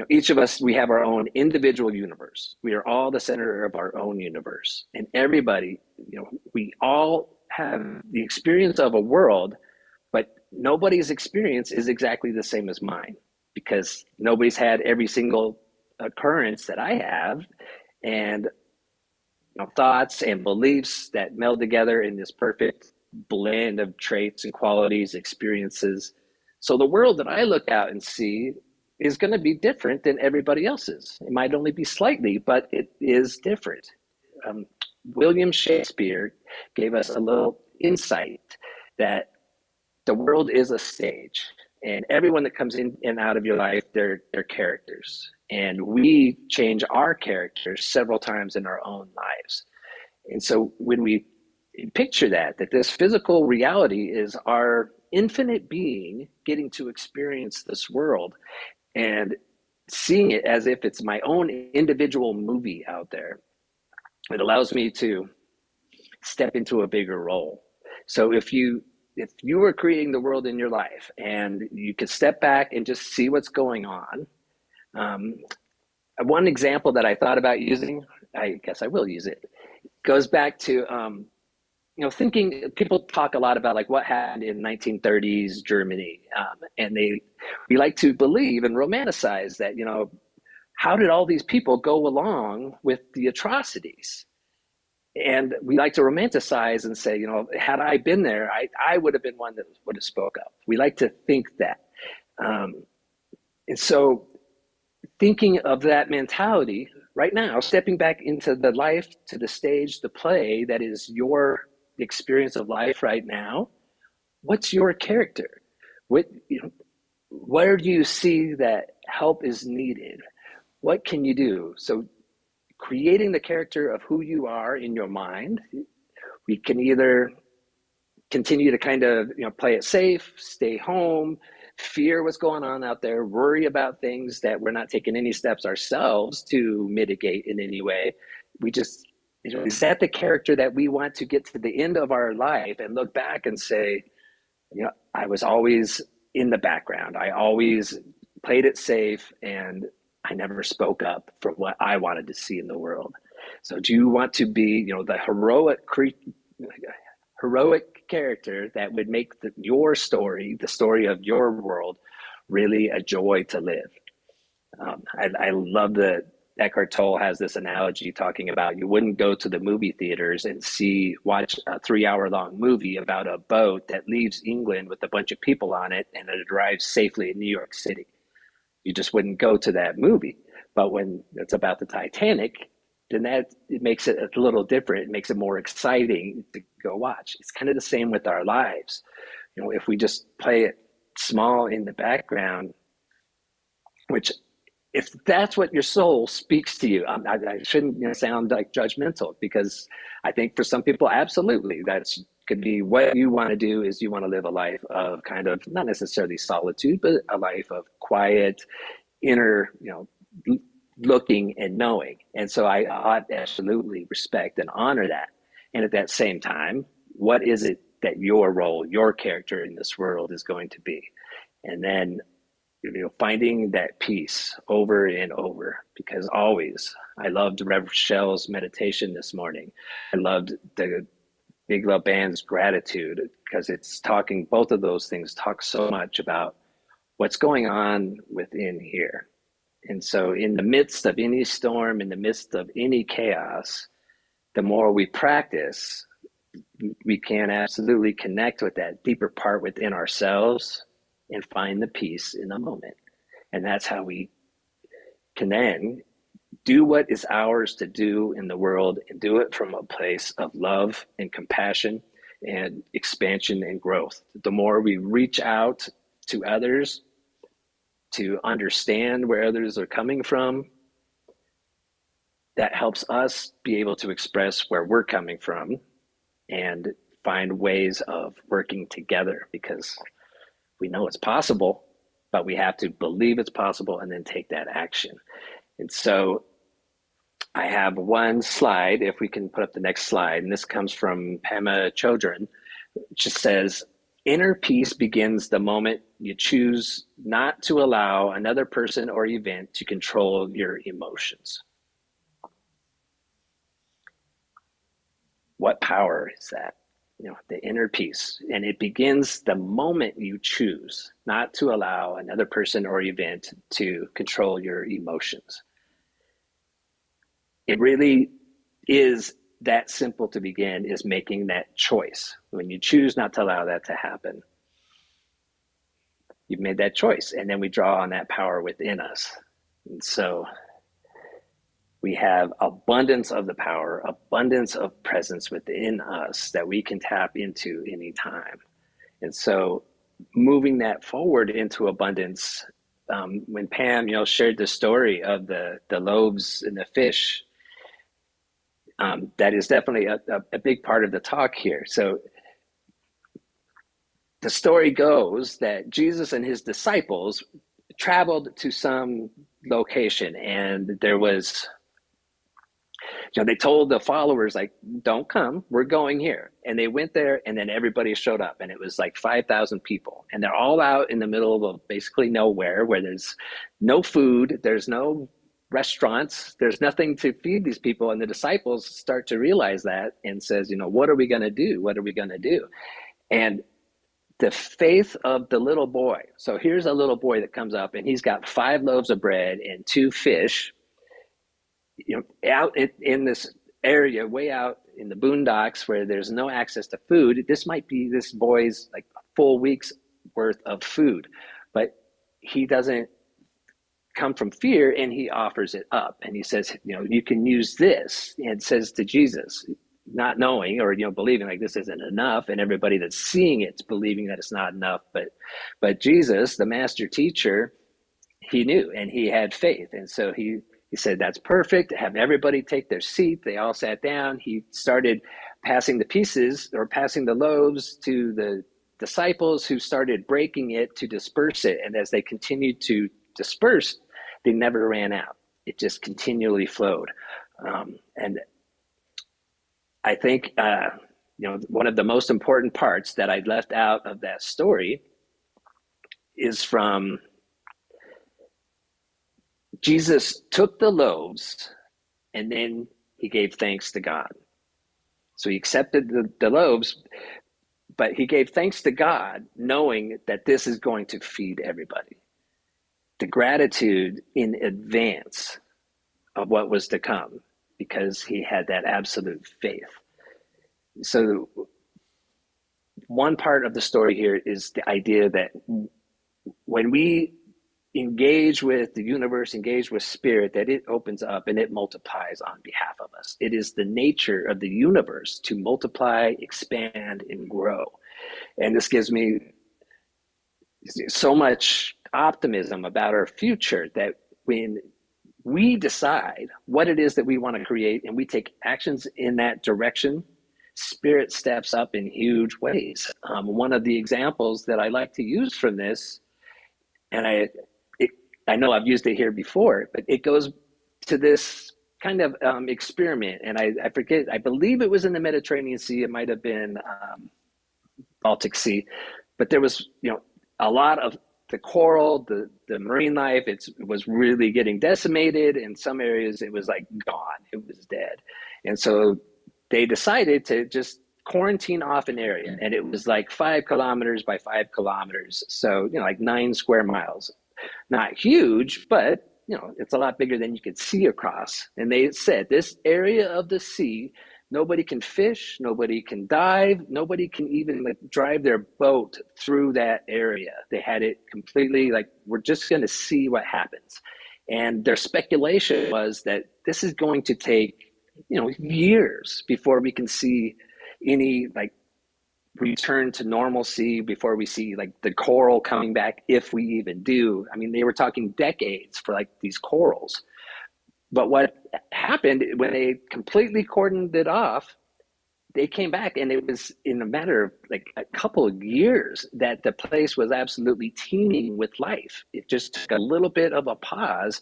each of us, we have our own individual universe. We are all the center of our own universe. And everybody, we all have the experience of a world, but nobody's experience is exactly the same as mine, because nobody's had every single occurrence that I have, and thoughts and beliefs that meld together in this perfect blend of traits and qualities, experiences. So the world that I look out and see is going to be different than everybody else's. It might only be slightly, but it is different. William Shakespeare gave us a little insight that the world is a stage, and everyone that comes in and out of your life, they're characters. And we change our characters several times in our own lives. And so when we picture that this physical reality is our infinite being getting to experience this world, and seeing it as if it's my own individual movie out there, it allows me to step into a bigger role. So if you were creating the world in your life and you could step back and just see what's going on, one example that I thought about using, I guess I will use it, goes back to thinking, people talk a lot about like what happened in 1930s Germany, and we like to believe and romanticize that, how did all these people go along with the atrocities? And we like to romanticize and say, had I been there, I would have been one that would have spoke up. We like to think that. And so thinking of that mentality right now, stepping back into the life, to the stage, the play that is your experience of life right now, what's your character? Where do you see that help is needed? What can you do? So creating the character of who you are in your mind, we can either continue to kind of play it safe, stay home, fear what's going on out there, worry about things that we're not taking any steps ourselves to mitigate in any way. We just, is that the character that we want to get to the end of our life and look back and say, I was always in the background. I always played it safe, and I never spoke up for what I wanted to see in the world. So do you want to be, the heroic character that would make your story, the story of your world, really a joy to live? I love that Eckhart Tolle has this analogy talking about you wouldn't go to the movie theaters and watch a 3-hour-long movie about a boat that leaves England with a bunch of people on it and it arrives safely in New York City. You just wouldn't go to that movie. But when it's about the Titanic, then it makes it a little different. It makes it more exciting to go watch. It's kind of the same with our lives. If we just play it small in the background, which if that's what your soul speaks to you, I shouldn't sound like judgmental, because I think for some people, absolutely, that's could be what you want to do. Is you want to live a life of kind of not necessarily solitude, but a life of quiet, inner, looking and knowing. And so I absolutely respect and honor that. And at that same time, what is it that your role, your character in this world is going to be? And then finding that peace over and over, because always, I loved Rev Shell's meditation this morning. I loved the Big Love Band's gratitude, because it's talking, both of those things talk so much about what's going on within here. And so in the midst of any storm, in the midst of any chaos, the more we practice, we can absolutely connect with that deeper part within ourselves and find the peace in the moment. And that's how we can then do what is ours to do in the world, and do it from a place of love and compassion and expansion and growth. The more we reach out to others to understand where others are coming from, that helps us be able to express where we're coming from and find ways of working together, because we know it's possible, but we have to believe it's possible and then take that action. And so I have one slide, if we can put up the next slide, and this comes from Pema Chodron, which just says, inner peace begins the moment you choose not to allow another person or event to control your emotions. What power is that? The inner peace. And it begins the moment you choose not to allow another person or event to control your emotions. It really is that simple to begin, is making that choice. When you choose not to allow that to happen, you've made that choice. And then we draw on that power within us. And so we have abundance of the power, abundance of presence within us that we can tap into anytime. And so moving that forward into abundance, when Pam, shared the story of the loaves and the fish, that is definitely a big part of the talk here. So the story goes that Jesus and his disciples traveled to some location, and there was, they told the followers, like, don't come, we're going here. And they went there, and then everybody showed up, and it was like 5,000 people. And they're all out in the middle of basically nowhere, where there's no food, there's no restaurants. There's nothing to feed these people. And the disciples start to realize that and says, what are we going to do? What are we going to do? And the faith of the little boy. So here's a little boy that comes up and he's got 5 loaves of bread and 2 fish, out in this area way out in the boondocks where there's no access to food. This might be this boy's like full week's worth of food, but he doesn't come from fear, and he offers it up, and he says, you can use this, and says to Jesus, not knowing or believing like this isn't enough, and everybody that's seeing it's believing that it's not enough, but Jesus, the master teacher, he knew, and he had faith, and so he said, that's perfect. Have everybody take their seat. They all sat down. He started passing the pieces or passing the loaves to the disciples, who started breaking it to disperse it. And as they continued to disperse, they never ran out. It just continually flowed. And I think, one of the most important parts that I left out of that story is from Jesus took the loaves and then he gave thanks to God. So he accepted the loaves, but he gave thanks to God, knowing that this is going to feed everybody. The gratitude in advance of what was to come, because he had that absolute faith. So one part of the story here is the idea that when we engage with the universe, engage with spirit, that it opens up and it multiplies on behalf of us. It is the nature of the universe to multiply, expand, and grow. And this gives me so much optimism about our future, that when we decide what it is that we want to create and we take actions in that direction, spirit steps up in huge ways. One of the examples that I like to use from this, and I know I've used it here before, but it goes to this kind of experiment. And I forget, I believe it was in the Mediterranean Sea. It might have been Baltic Sea, but there was, a lot of the coral, the marine life, it was really getting decimated. In some areas, it was like gone. It was dead. And so they decided to just quarantine off an area. And it was like 5 kilometers by 5 kilometers. So, like 9 square miles. Not huge, but it's a lot bigger than you could see across. And they said this area of the sea, nobody can fish, nobody can dive, nobody can even drive their boat through that area. They had it completely we're just going to see what happens. And their speculation was that this is going to take years before we can see any return to normalcy, before we see the coral coming back, if we even do. I mean, they were talking decades for these corals. But what happened when they completely cordoned it off, they came back, and it was in a matter of a couple of years that the place was absolutely teeming with life. It just took a little bit of a pause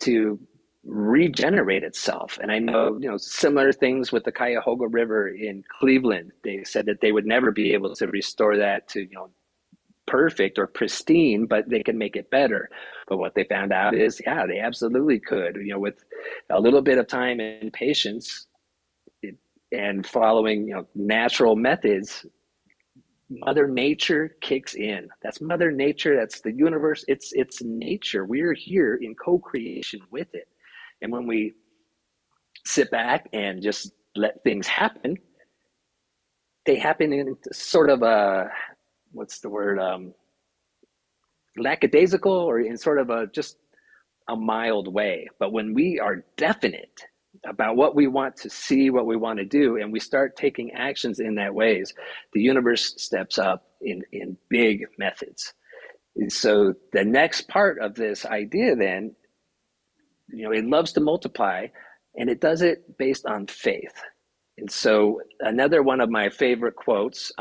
to regenerate itself. And I know, similar things with the Cuyahoga River in Cleveland. They said that they would never be able to restore that to, perfect or pristine, but they can make it better. But what they found out is, yeah, they absolutely could, with a little bit of time and patience and following, natural methods. Mother Nature kicks in. That's Mother Nature. That's the universe. It's nature. We're here in co-creation with it. And when we sit back and just let things happen, they happen in sort of a, what's the word, lackadaisical, or in sort of just a mild way. But when we are definite about what we want to see, what we want to do, and we start taking actions in that ways, the universe steps up in big methods. And so the next part of this idea then, it loves to multiply, and it does it based on faith. And so another one of my favorite quotes,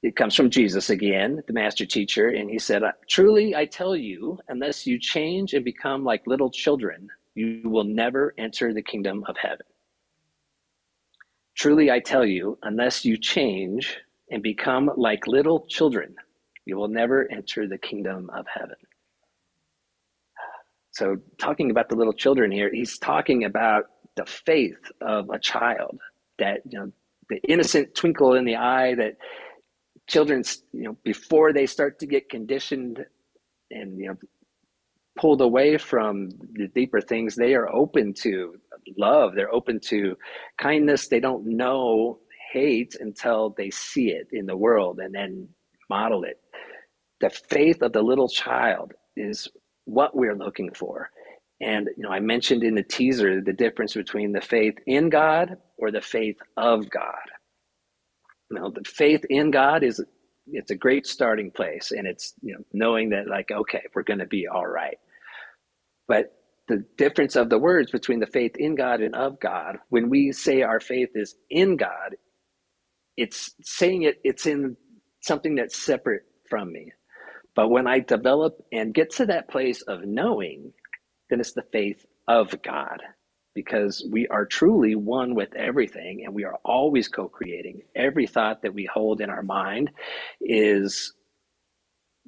it comes from Jesus again, the master teacher, and he said, "Truly I tell you, unless you change and become like little children, you will never enter the kingdom of heaven." Truly I tell you, unless you change and become like little children, you will never enter the kingdom of heaven. So talking about the little children here, he's talking about the faith of a child, that, the innocent twinkle in the eye that children, before they start to get conditioned and, pulled away from the deeper things, they are open to love. They're open to kindness. They don't know hate until they see it in the world and then model it. The faith of the little child is what we're looking for. And, I mentioned in the teaser the difference between the faith in God or the faith of God. The faith in God it's a great starting place, and it's, knowing that, like, okay, we're going to be all right. But the difference of the words between the faith in God and of God, when we say our faith is in God, it's saying it's in something that's separate from me. But when I develop and get to that place of knowing, then it's the faith of God, because we are truly one with everything, and we are always co-creating. Every thought that we hold in our mind is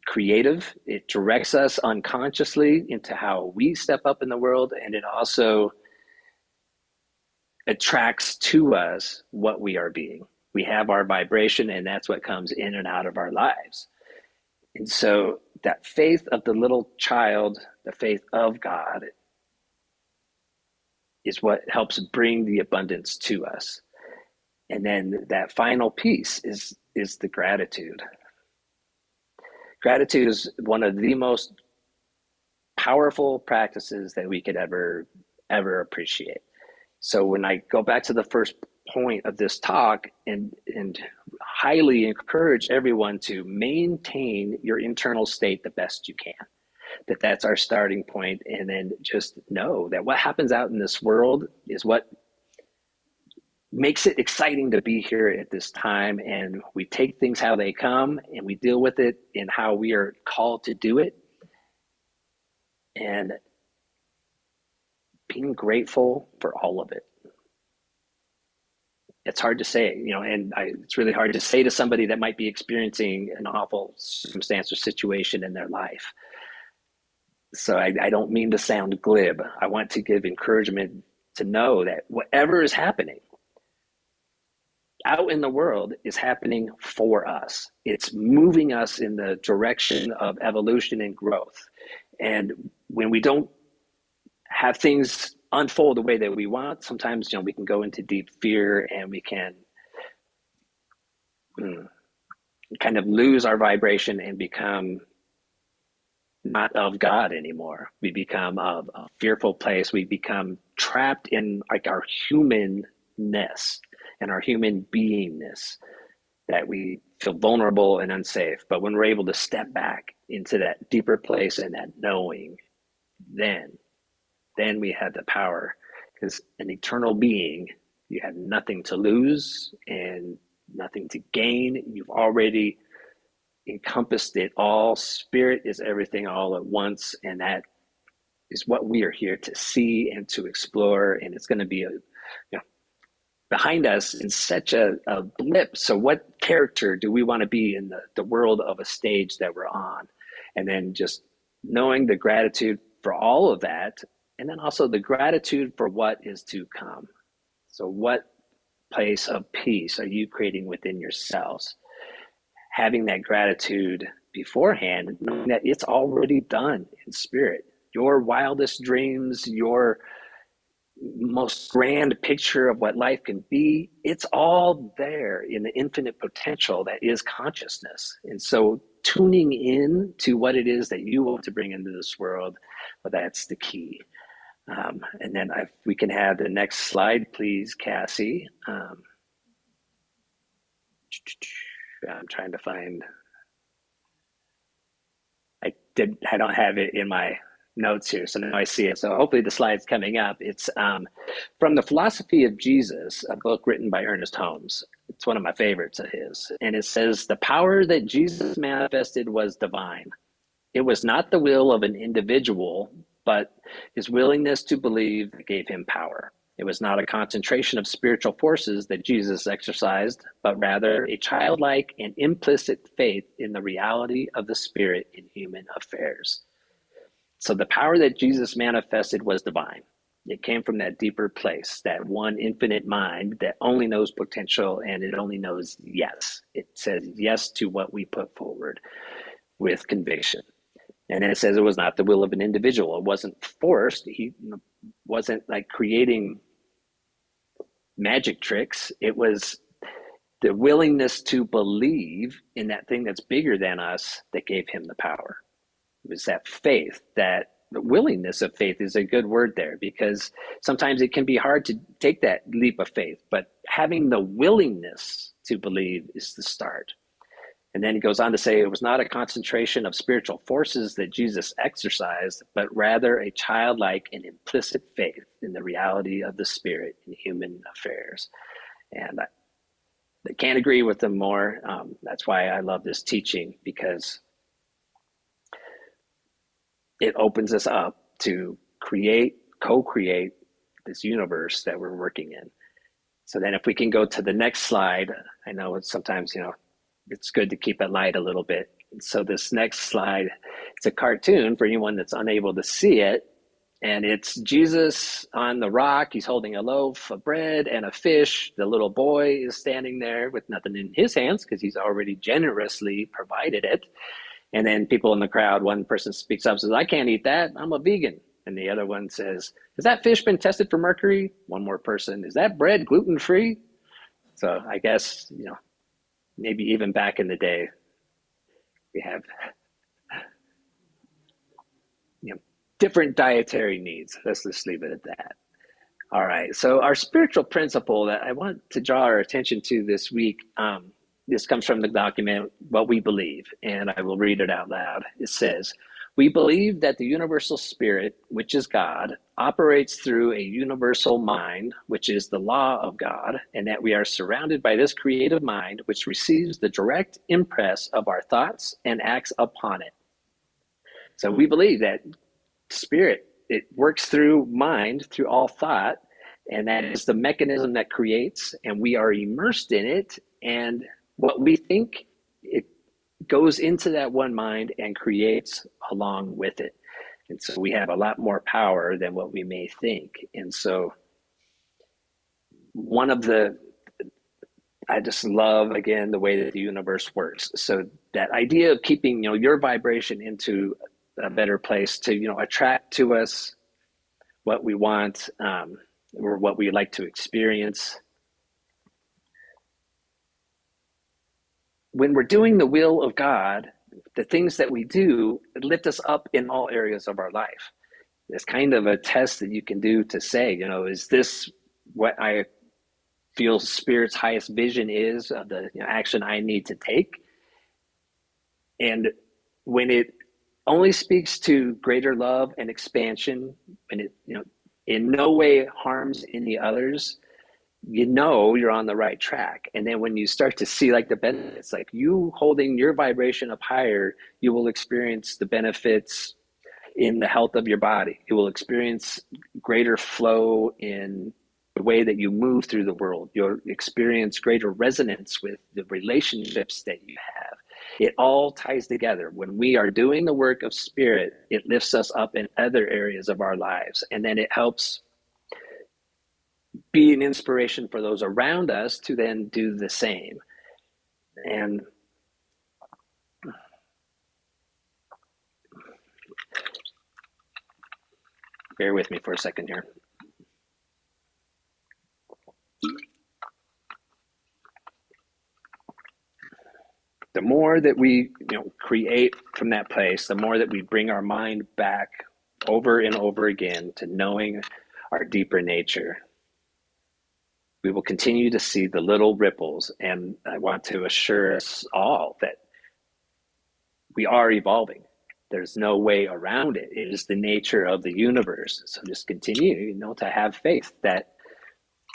creative. It directs us unconsciously into how we step up in the world, and it also attracts to us what we are being. We have our vibration, and that's what comes in and out of our lives. And so that faith of the little child, the faith of God, is what helps bring the abundance to us. And then that final piece is the gratitude. Gratitude is one of the most powerful practices that we could ever appreciate. So when I go back to the first point of this talk, and highly encourage everyone to maintain your internal state the best you can, that's our starting point. And then just know that what happens out in this world is what makes it exciting to be here at this time. And we take things how they come, and we deal with it in how we are called to do it. And being grateful for all of it. It's hard to say, and it's really hard to say to somebody that might be experiencing an awful circumstance or situation in their life. So I don't mean to sound glib. I want to give encouragement to know that whatever is happening out in the world is happening for us. It's moving us in the direction of evolution and growth. And when we don't have things unfold the way that we want, sometimes, we can go into deep fear, and we can kind of lose our vibration and become not of God anymore. We become of a fearful place. We become trapped in like our humanness and our human beingness, that we feel vulnerable and unsafe. But when we're able to step back into that deeper place and that knowing, then we have the power, because an eternal being, you have nothing to lose and nothing to gain. You've already encompassed it all. Spirit is everything all at once, and that is what we are here to see and to explore. And it's going to be behind us in such a blip. So what character do we want to be in the world of a stage that we're on? And then just knowing the gratitude for all of that, and then also the gratitude for what is to come. So what place of peace are you creating within yourselves? Having that gratitude beforehand, knowing that it's already done in spirit. Your wildest dreams, your most grand picture of what life can be, it's all there in the infinite potential that is consciousness. And so tuning in to what it is that you want to bring into this world, well, that's the key. And then if we can have the next slide, please, Cassie. I'm trying to find, I don't have it in my notes here, so now I see it. So hopefully the slide's coming up. It's from The Philosophy of Jesus, a book written by Ernest Holmes. It's one of my favorites of his. And it says, the power that Jesus manifested was divine. It was not the will of an individual, but his willingness to believe that gave him power. It was not a concentration of spiritual forces that Jesus exercised, but rather a childlike and implicit faith in the reality of the Spirit in human affairs. So the power that Jesus manifested was divine. It came from that deeper place, that one infinite mind that only knows potential and it only knows yes. It says yes to what we put forward with conviction. And then it says it was not the will of an individual. It wasn't forced. He wasn't like creating magic tricks. It was the willingness to believe in that thing that's bigger than us that gave him the power. It was that faith, that the willingness of faith is a good word there, because sometimes it can be hard to take that leap of faith, but having the willingness to believe is the start. And then he goes on to say it was not a concentration of spiritual forces that Jesus exercised, but rather a childlike and implicit faith in the reality of the Spirit in human affairs. And I can't agree with them more. That's why I love this teaching, because it opens us up to co-create this universe that we're working in. So then if we can go to the next slide, I know it's sometimes, it's good to keep it light a little bit. So this next slide, it's a cartoon for anyone that's unable to see it. And it's Jesus on the rock. He's holding a loaf of bread and a fish. The little boy is standing there with nothing in his hands because he's already generously provided it. And then people in the crowd, one person speaks up and says, I can't eat that. I'm a vegan. And the other one says, has that fish been tested for mercury? One more person, is that bread gluten-free? So I guess, maybe even back in the day, we have different dietary needs. Let's just leave it at that. All right. So our spiritual principle that I want to draw our attention to this week, this comes from the document, What We Believe, and I will read it out loud. It says, we believe that the universal spirit, which is God, operates through a universal mind, which is the law of God, and that we are surrounded by this creative mind, which receives the direct impress of our thoughts and acts upon it. So we believe that spirit, it works through mind, through all thought, and that is the mechanism that creates, and we are immersed in it, and what we think, it goes into that one mind and creates along with it. And so we have a lot more power than what we may think. And so I just love, again, the way that the universe works. So that idea of keeping, your vibration into a better place to, attract to us what we want, or what we like to experience. When we're doing the will of God, the things that we do lift us up in all areas of our life. It's kind of a test that you can do to say, is this what I feel Spirit's highest vision is of the action I need to take? And when it only speaks to greater love and expansion, and it in no way harms any others, you're on the right track. And then when you start to see like the benefits, like you holding your vibration up higher, you will experience the benefits in the health of your body. You will experience greater flow in the way that you move through the world. You'll experience greater resonance with the relationships that you have. It all ties together. When we are doing the work of spirit, it lifts us up in other areas of our lives. And then it helps be an inspiration for those around us to then do the same. And bear with me for a second here. The more that we create from that place, the more that we bring our mind back over and over again to knowing our deeper nature, we will continue to see the little ripples. And I want to assure us all that we are evolving. There's no way around it. It is the nature of the universe. So just continue, to have faith that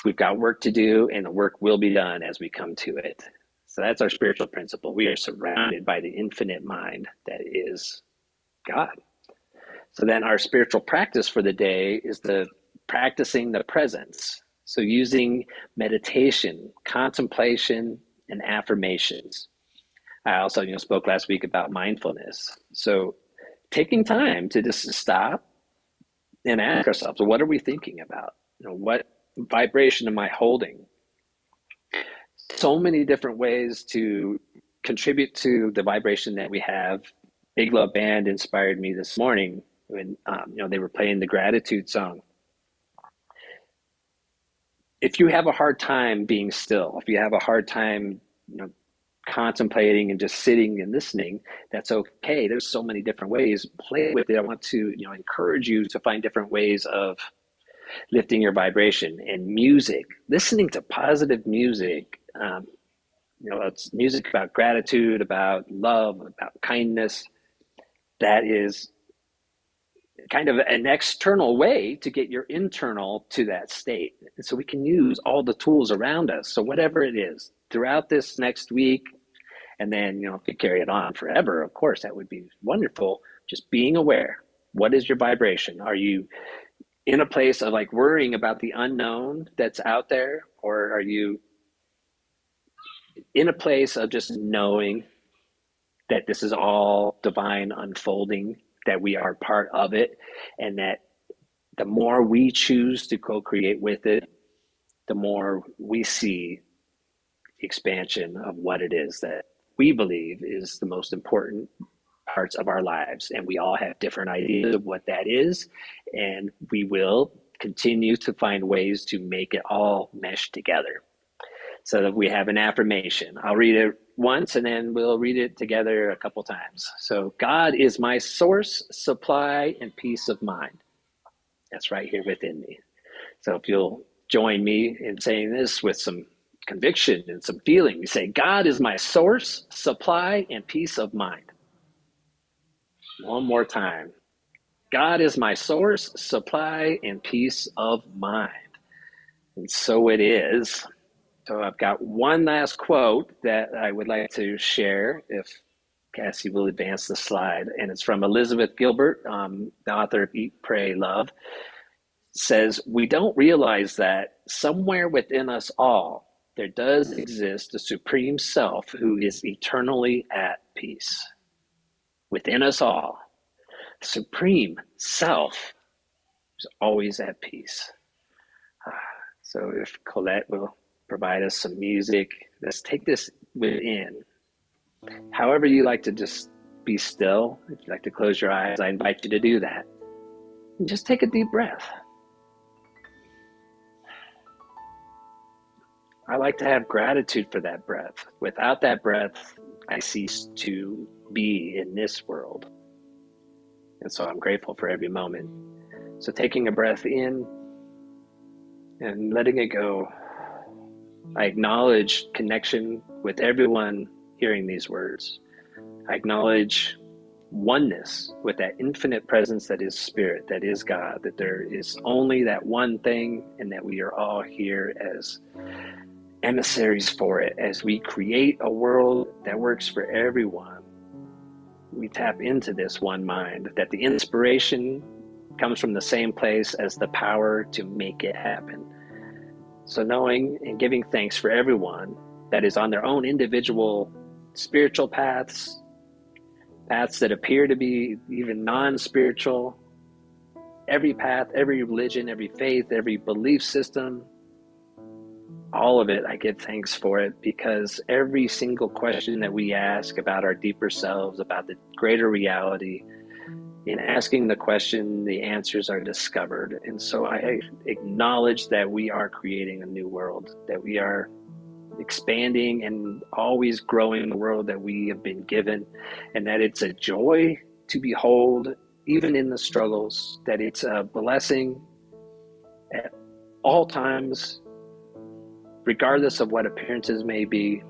we've got work to do and the work will be done as we come to it. So that's our spiritual principle. We are surrounded by the infinite mind that is God. So then our spiritual practice for the day is the practicing the presence. So using meditation, contemplation, and affirmations. I also spoke last week about mindfulness. So taking time to just stop and ask ourselves, what are we thinking about? What vibration am I holding? So many different ways to contribute to the vibration that we have. Big Love Band inspired me this morning when they were playing the gratitude song. If you have a hard time being still, if you have a hard time, contemplating and just sitting and listening, that's okay. There's so many different ways. Play with it. I want to, encourage you to find different ways of lifting your vibration. And music, listening to positive music, it's music about gratitude, about love, about kindness. That is kind of an external way to get your internal to that state. And so we can use all the tools around us. So whatever it is, throughout this next week, and then, if you carry it on forever, of course, that would be wonderful. Just being aware. What is your vibration? Are you in a place of like worrying about the unknown that's out there? Or are you in a place of just knowing that this is all divine unfolding, that we are part of it, and that the more we choose to co-create with it, the more we see the expansion of what it is that we believe is the most important parts of our lives. And we all have different ideas of what that is. And we will continue to find ways to make it all mesh together. So that we have an affirmation. I'll read it once and then we'll read it together a couple times. So, God is my source, supply, and peace of mind. That's right here within me. So if you'll join me in saying this with some conviction and some feeling, you say, God is my source, supply, and peace of mind. One more time. God is my source, supply, and peace of mind. And so it is. So I've got one last quote that I would like to share, if Cassie will advance the slide. And it's from Elizabeth Gilbert, the author of Eat, Pray, Love. Says, we don't realize that somewhere within us all, there does exist a supreme self who is eternally at peace. Within us all, supreme self is always at peace. So if Colette will provide us some music, let's take this within. However you like to just be still, if you like to close your eyes, I invite you to do that. And just take a deep breath. I like to have gratitude for that breath. Without that breath, I cease to be in this world. And so I'm grateful for every moment. So taking a breath in and letting it go, I acknowledge connection with everyone hearing these words. I acknowledge oneness with that infinite presence that is spirit, that is God, that there is only that one thing, and that we are all here as emissaries for it. As we create a world that works for everyone, we tap into this one mind, that the inspiration comes from the same place as the power to make it happen. So knowing and giving thanks for everyone that is on their own individual spiritual paths that appear to be even non-spiritual, every path, every religion, every faith, every belief system, all of it, I give thanks for it, because every single question that we ask about our deeper selves, about the greater reality, in asking the question, the answers are discovered. And so I acknowledge that we are creating a new world, that we are expanding and always growing the world that we have been given, and that it's a joy to behold, even in the struggles, that it's a blessing at all times, regardless of what appearances may be,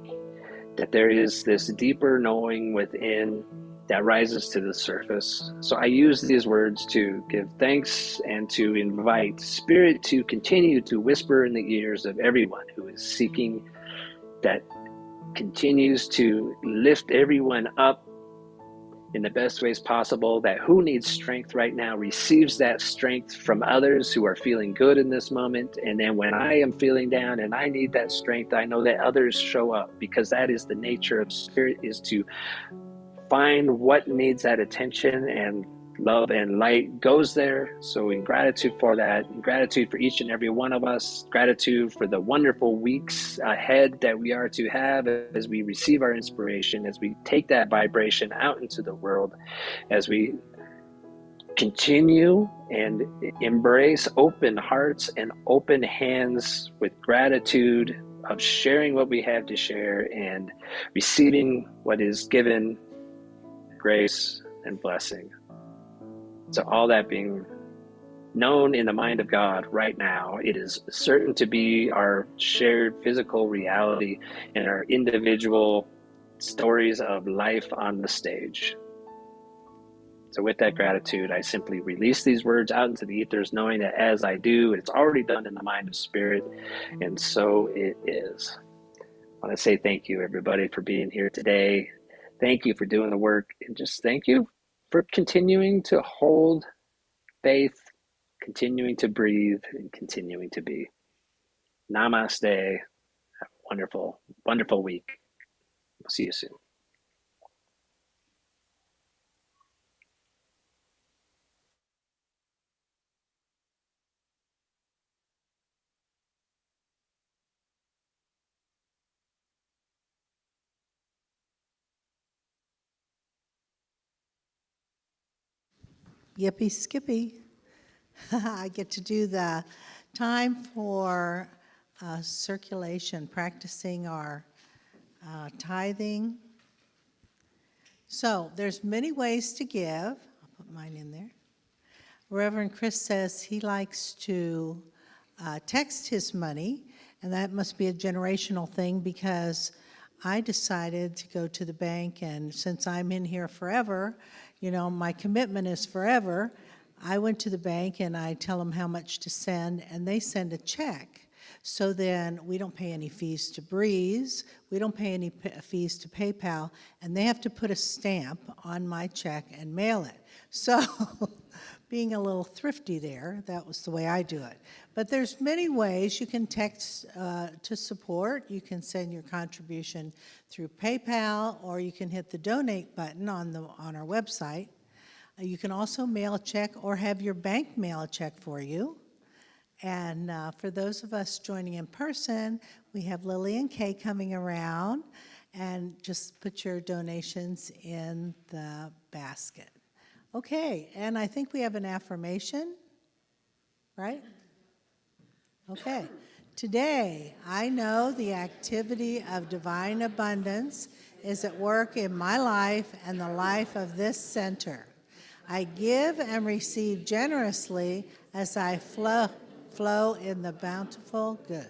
that there is this deeper knowing within that rises to the surface. So I use these words to give thanks and to invite Spirit to continue to whisper in the ears of everyone who is seeking, that continues to lift everyone up in the best ways possible, that who needs strength right now receives that strength from others who are feeling good in this moment. And then when I am feeling down and I need that strength, I know that others show up, because that is the nature of Spirit, is to find what needs that attention, and love and light goes there. So in gratitude for that, in gratitude for each and every one of us, gratitude for the wonderful weeks ahead that we are to have as we receive our inspiration, as we take that vibration out into the world, as we continue and embrace open hearts and open hands with gratitude of sharing what we have to share and receiving what is given, grace and blessing. So all that being known in the mind of God right now, it is certain to be our shared physical reality and our individual stories of life on the stage. So with that gratitude, I simply release these words out into the ethers, knowing that as I do, it's already done in the mind of spirit, and so it is. I want to say thank you, everybody, for being here today. Thank you for doing the work, and just thank you for continuing to hold faith, continuing to breathe, and continuing to be. Namaste. Have a wonderful, wonderful week. We'll see you soon. Yippee skippy. I get to do the time for circulation, practicing our tithing. So there's many ways to give. I'll put mine in there. Reverend Chris says he likes to text his money, and that must be a generational thing because I decided to go to the bank, and since I'm in here forever, you know, my commitment is forever. I went to the bank and I tell them how much to send, and they send a check. So then we don't pay any fees to Breeze, we don't pay any fees to PayPal, and they have to put a stamp on my check and mail it. So being a little thrifty there, that was the way I do it. But there's many ways you can text to support. You can send your contribution through PayPal, or you can hit the donate button on our website. You can also mail a check or have your bank mail a check for you. And for those of us joining in person, we have Lily and Kay coming around, and just put your donations in the basket. Okay, and I think we have an affirmation, right? Okay. Today, I know the activity of divine abundance is at work in my life and the life of this center. I give and receive generously as I flow in the bountiful good.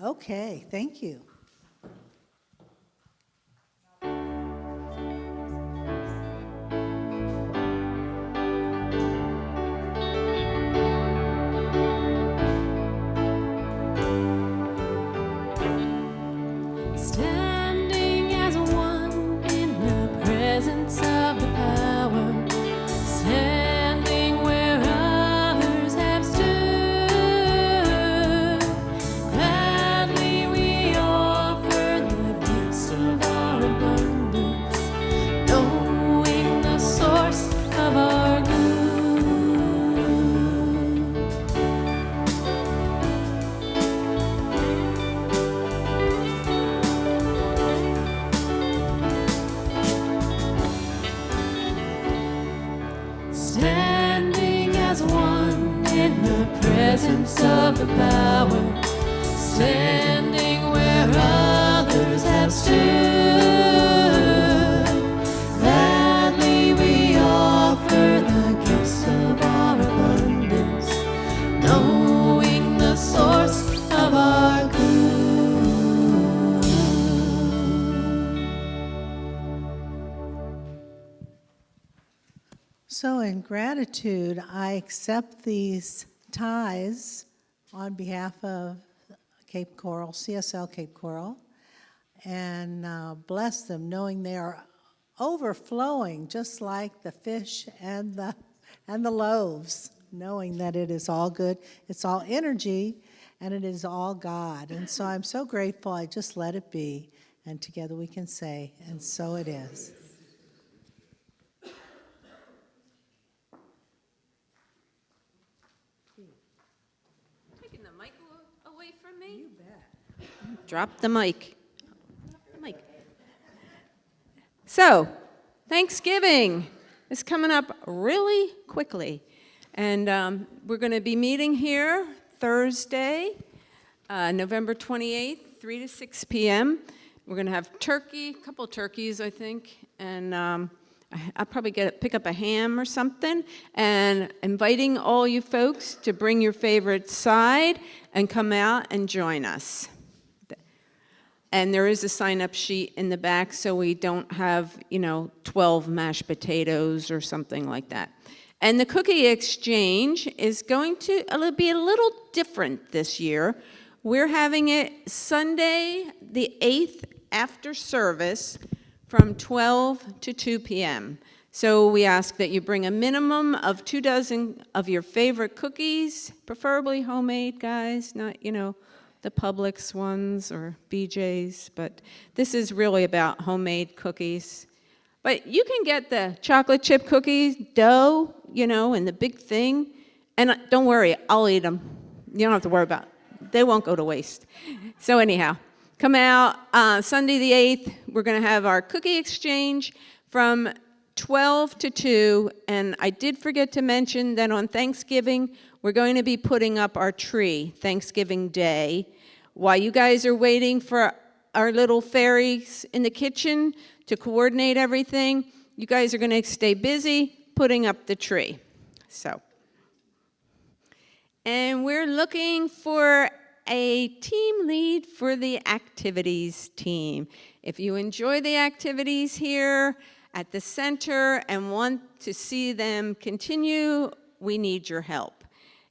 Okay, thank you. Standing as one in the presence of the power, standing where others have stood. Gladly we offer the gifts of our abundance, knowing the source of our good. Standing as one in the presence of the power, standing where others have stood. Gladly we offer the gifts of our abundance, knowing the source of our good. So in gratitude, I accept these tithes on behalf of Cape Coral, CSL Cape Coral, and bless them, knowing they are overflowing, just like the fish and the loaves, knowing that it is all good, it's all energy, and it is all God. And so I'm so grateful. I just let it be, and together we can say, and so it is. Taking the mic away from me? You bet. Drop the mic. Mic. So, Thanksgiving is coming up really quickly. And we're going to be meeting here Thursday, November 28th, 3 to 6 p.m. We're going to have turkey, a couple turkeys, I think, and I'll probably pick up a ham or something, and inviting all you folks to bring your favorite side and come out and join us. And there is a sign-up sheet in the back, so we don't have, 12 mashed potatoes or something like that. And the cookie exchange is going to be a little different this year. We're having it Sunday, the 8th, after service from 12 to 2 p.m. So we ask that you bring a minimum of 2 dozen of your favorite cookies, preferably homemade, guys, not, the Publix ones or BJ's, but this is really about homemade cookies. But you can get the chocolate chip cookies, dough, and the big thing, and don't worry, I'll eat them. You don't have to worry about it. They won't go to waste. So anyhow, come out Sunday the 8th. We're going to have our cookie exchange from 12 to 2, and I did forget to mention that on Thanksgiving, we're going to be putting up our tree, Thanksgiving Day. While you guys are waiting for our little fairies in the kitchen to coordinate everything, you guys are going to stay busy putting up the tree. And we're looking for a team lead for the activities team. If you enjoy the activities here at the center and want to see them continue, we need your help.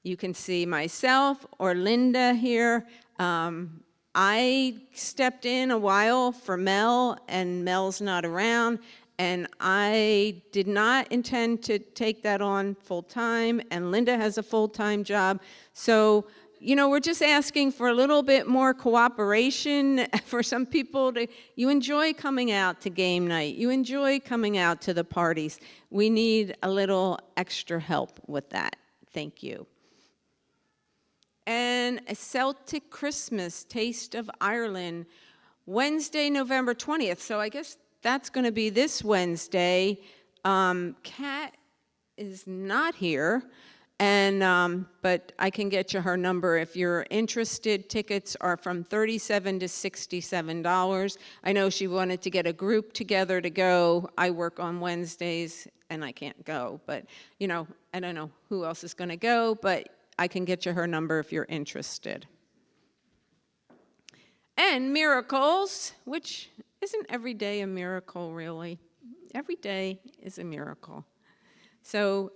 You can see myself or Linda here. I stepped in a while for Mel, and Mel's not around, and I did not intend to take that on full-time, and Linda has a full-time job. So, we're just asking for a little bit more cooperation for some people. You enjoy coming out to game night. You enjoy coming out to the parties. We need a little extra help with that. Thank you. And a Celtic Christmas, Taste of Ireland, Wednesday, November 20th. So I guess that's going to be this Wednesday. Kat is not here, but I can get you her number if you're interested. Tickets are from $37 to $67. I know she wanted to get a group together to go. I work on Wednesdays, and I can't go. But, I don't know who else is going to go, but I can get you her number if you're interested. And miracles, which isn't every day a miracle, really. Every day is a miracle. So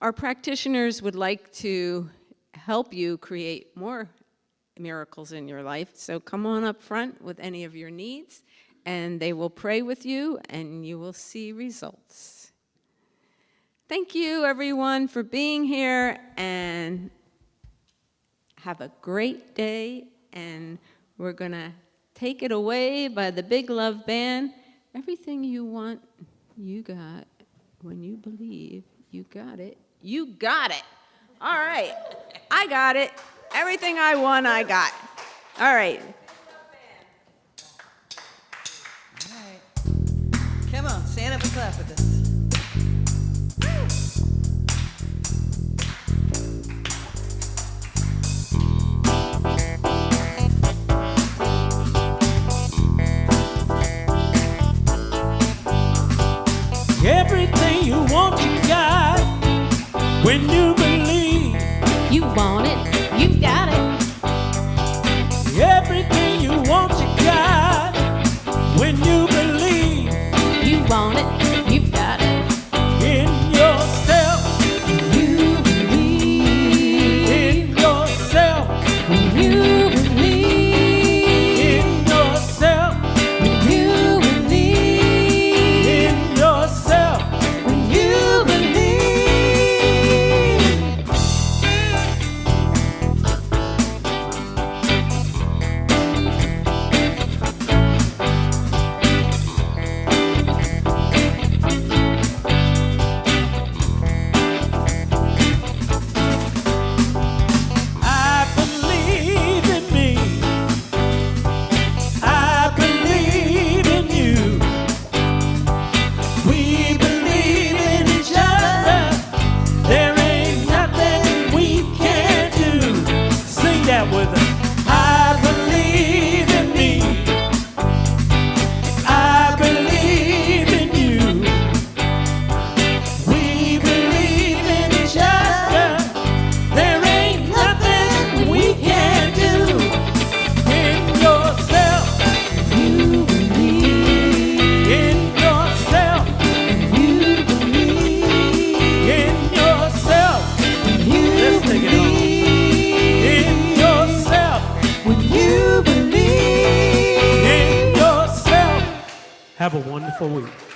our practitioners would like to help you create more miracles in your life. So come on up front with any of your needs, and they will pray with you, and you will see results. Thank you, everyone, for being here, and have a great day. And we're going to take it away by the Big Love Band. Everything you want, you got. When you believe, you got it. You got it. All right. I got it. Everything I want, I got. All right. All right. Come on, stand up and clap with us. Everything you want, you got. When you believe, You want it, you got it. everything wonderful week.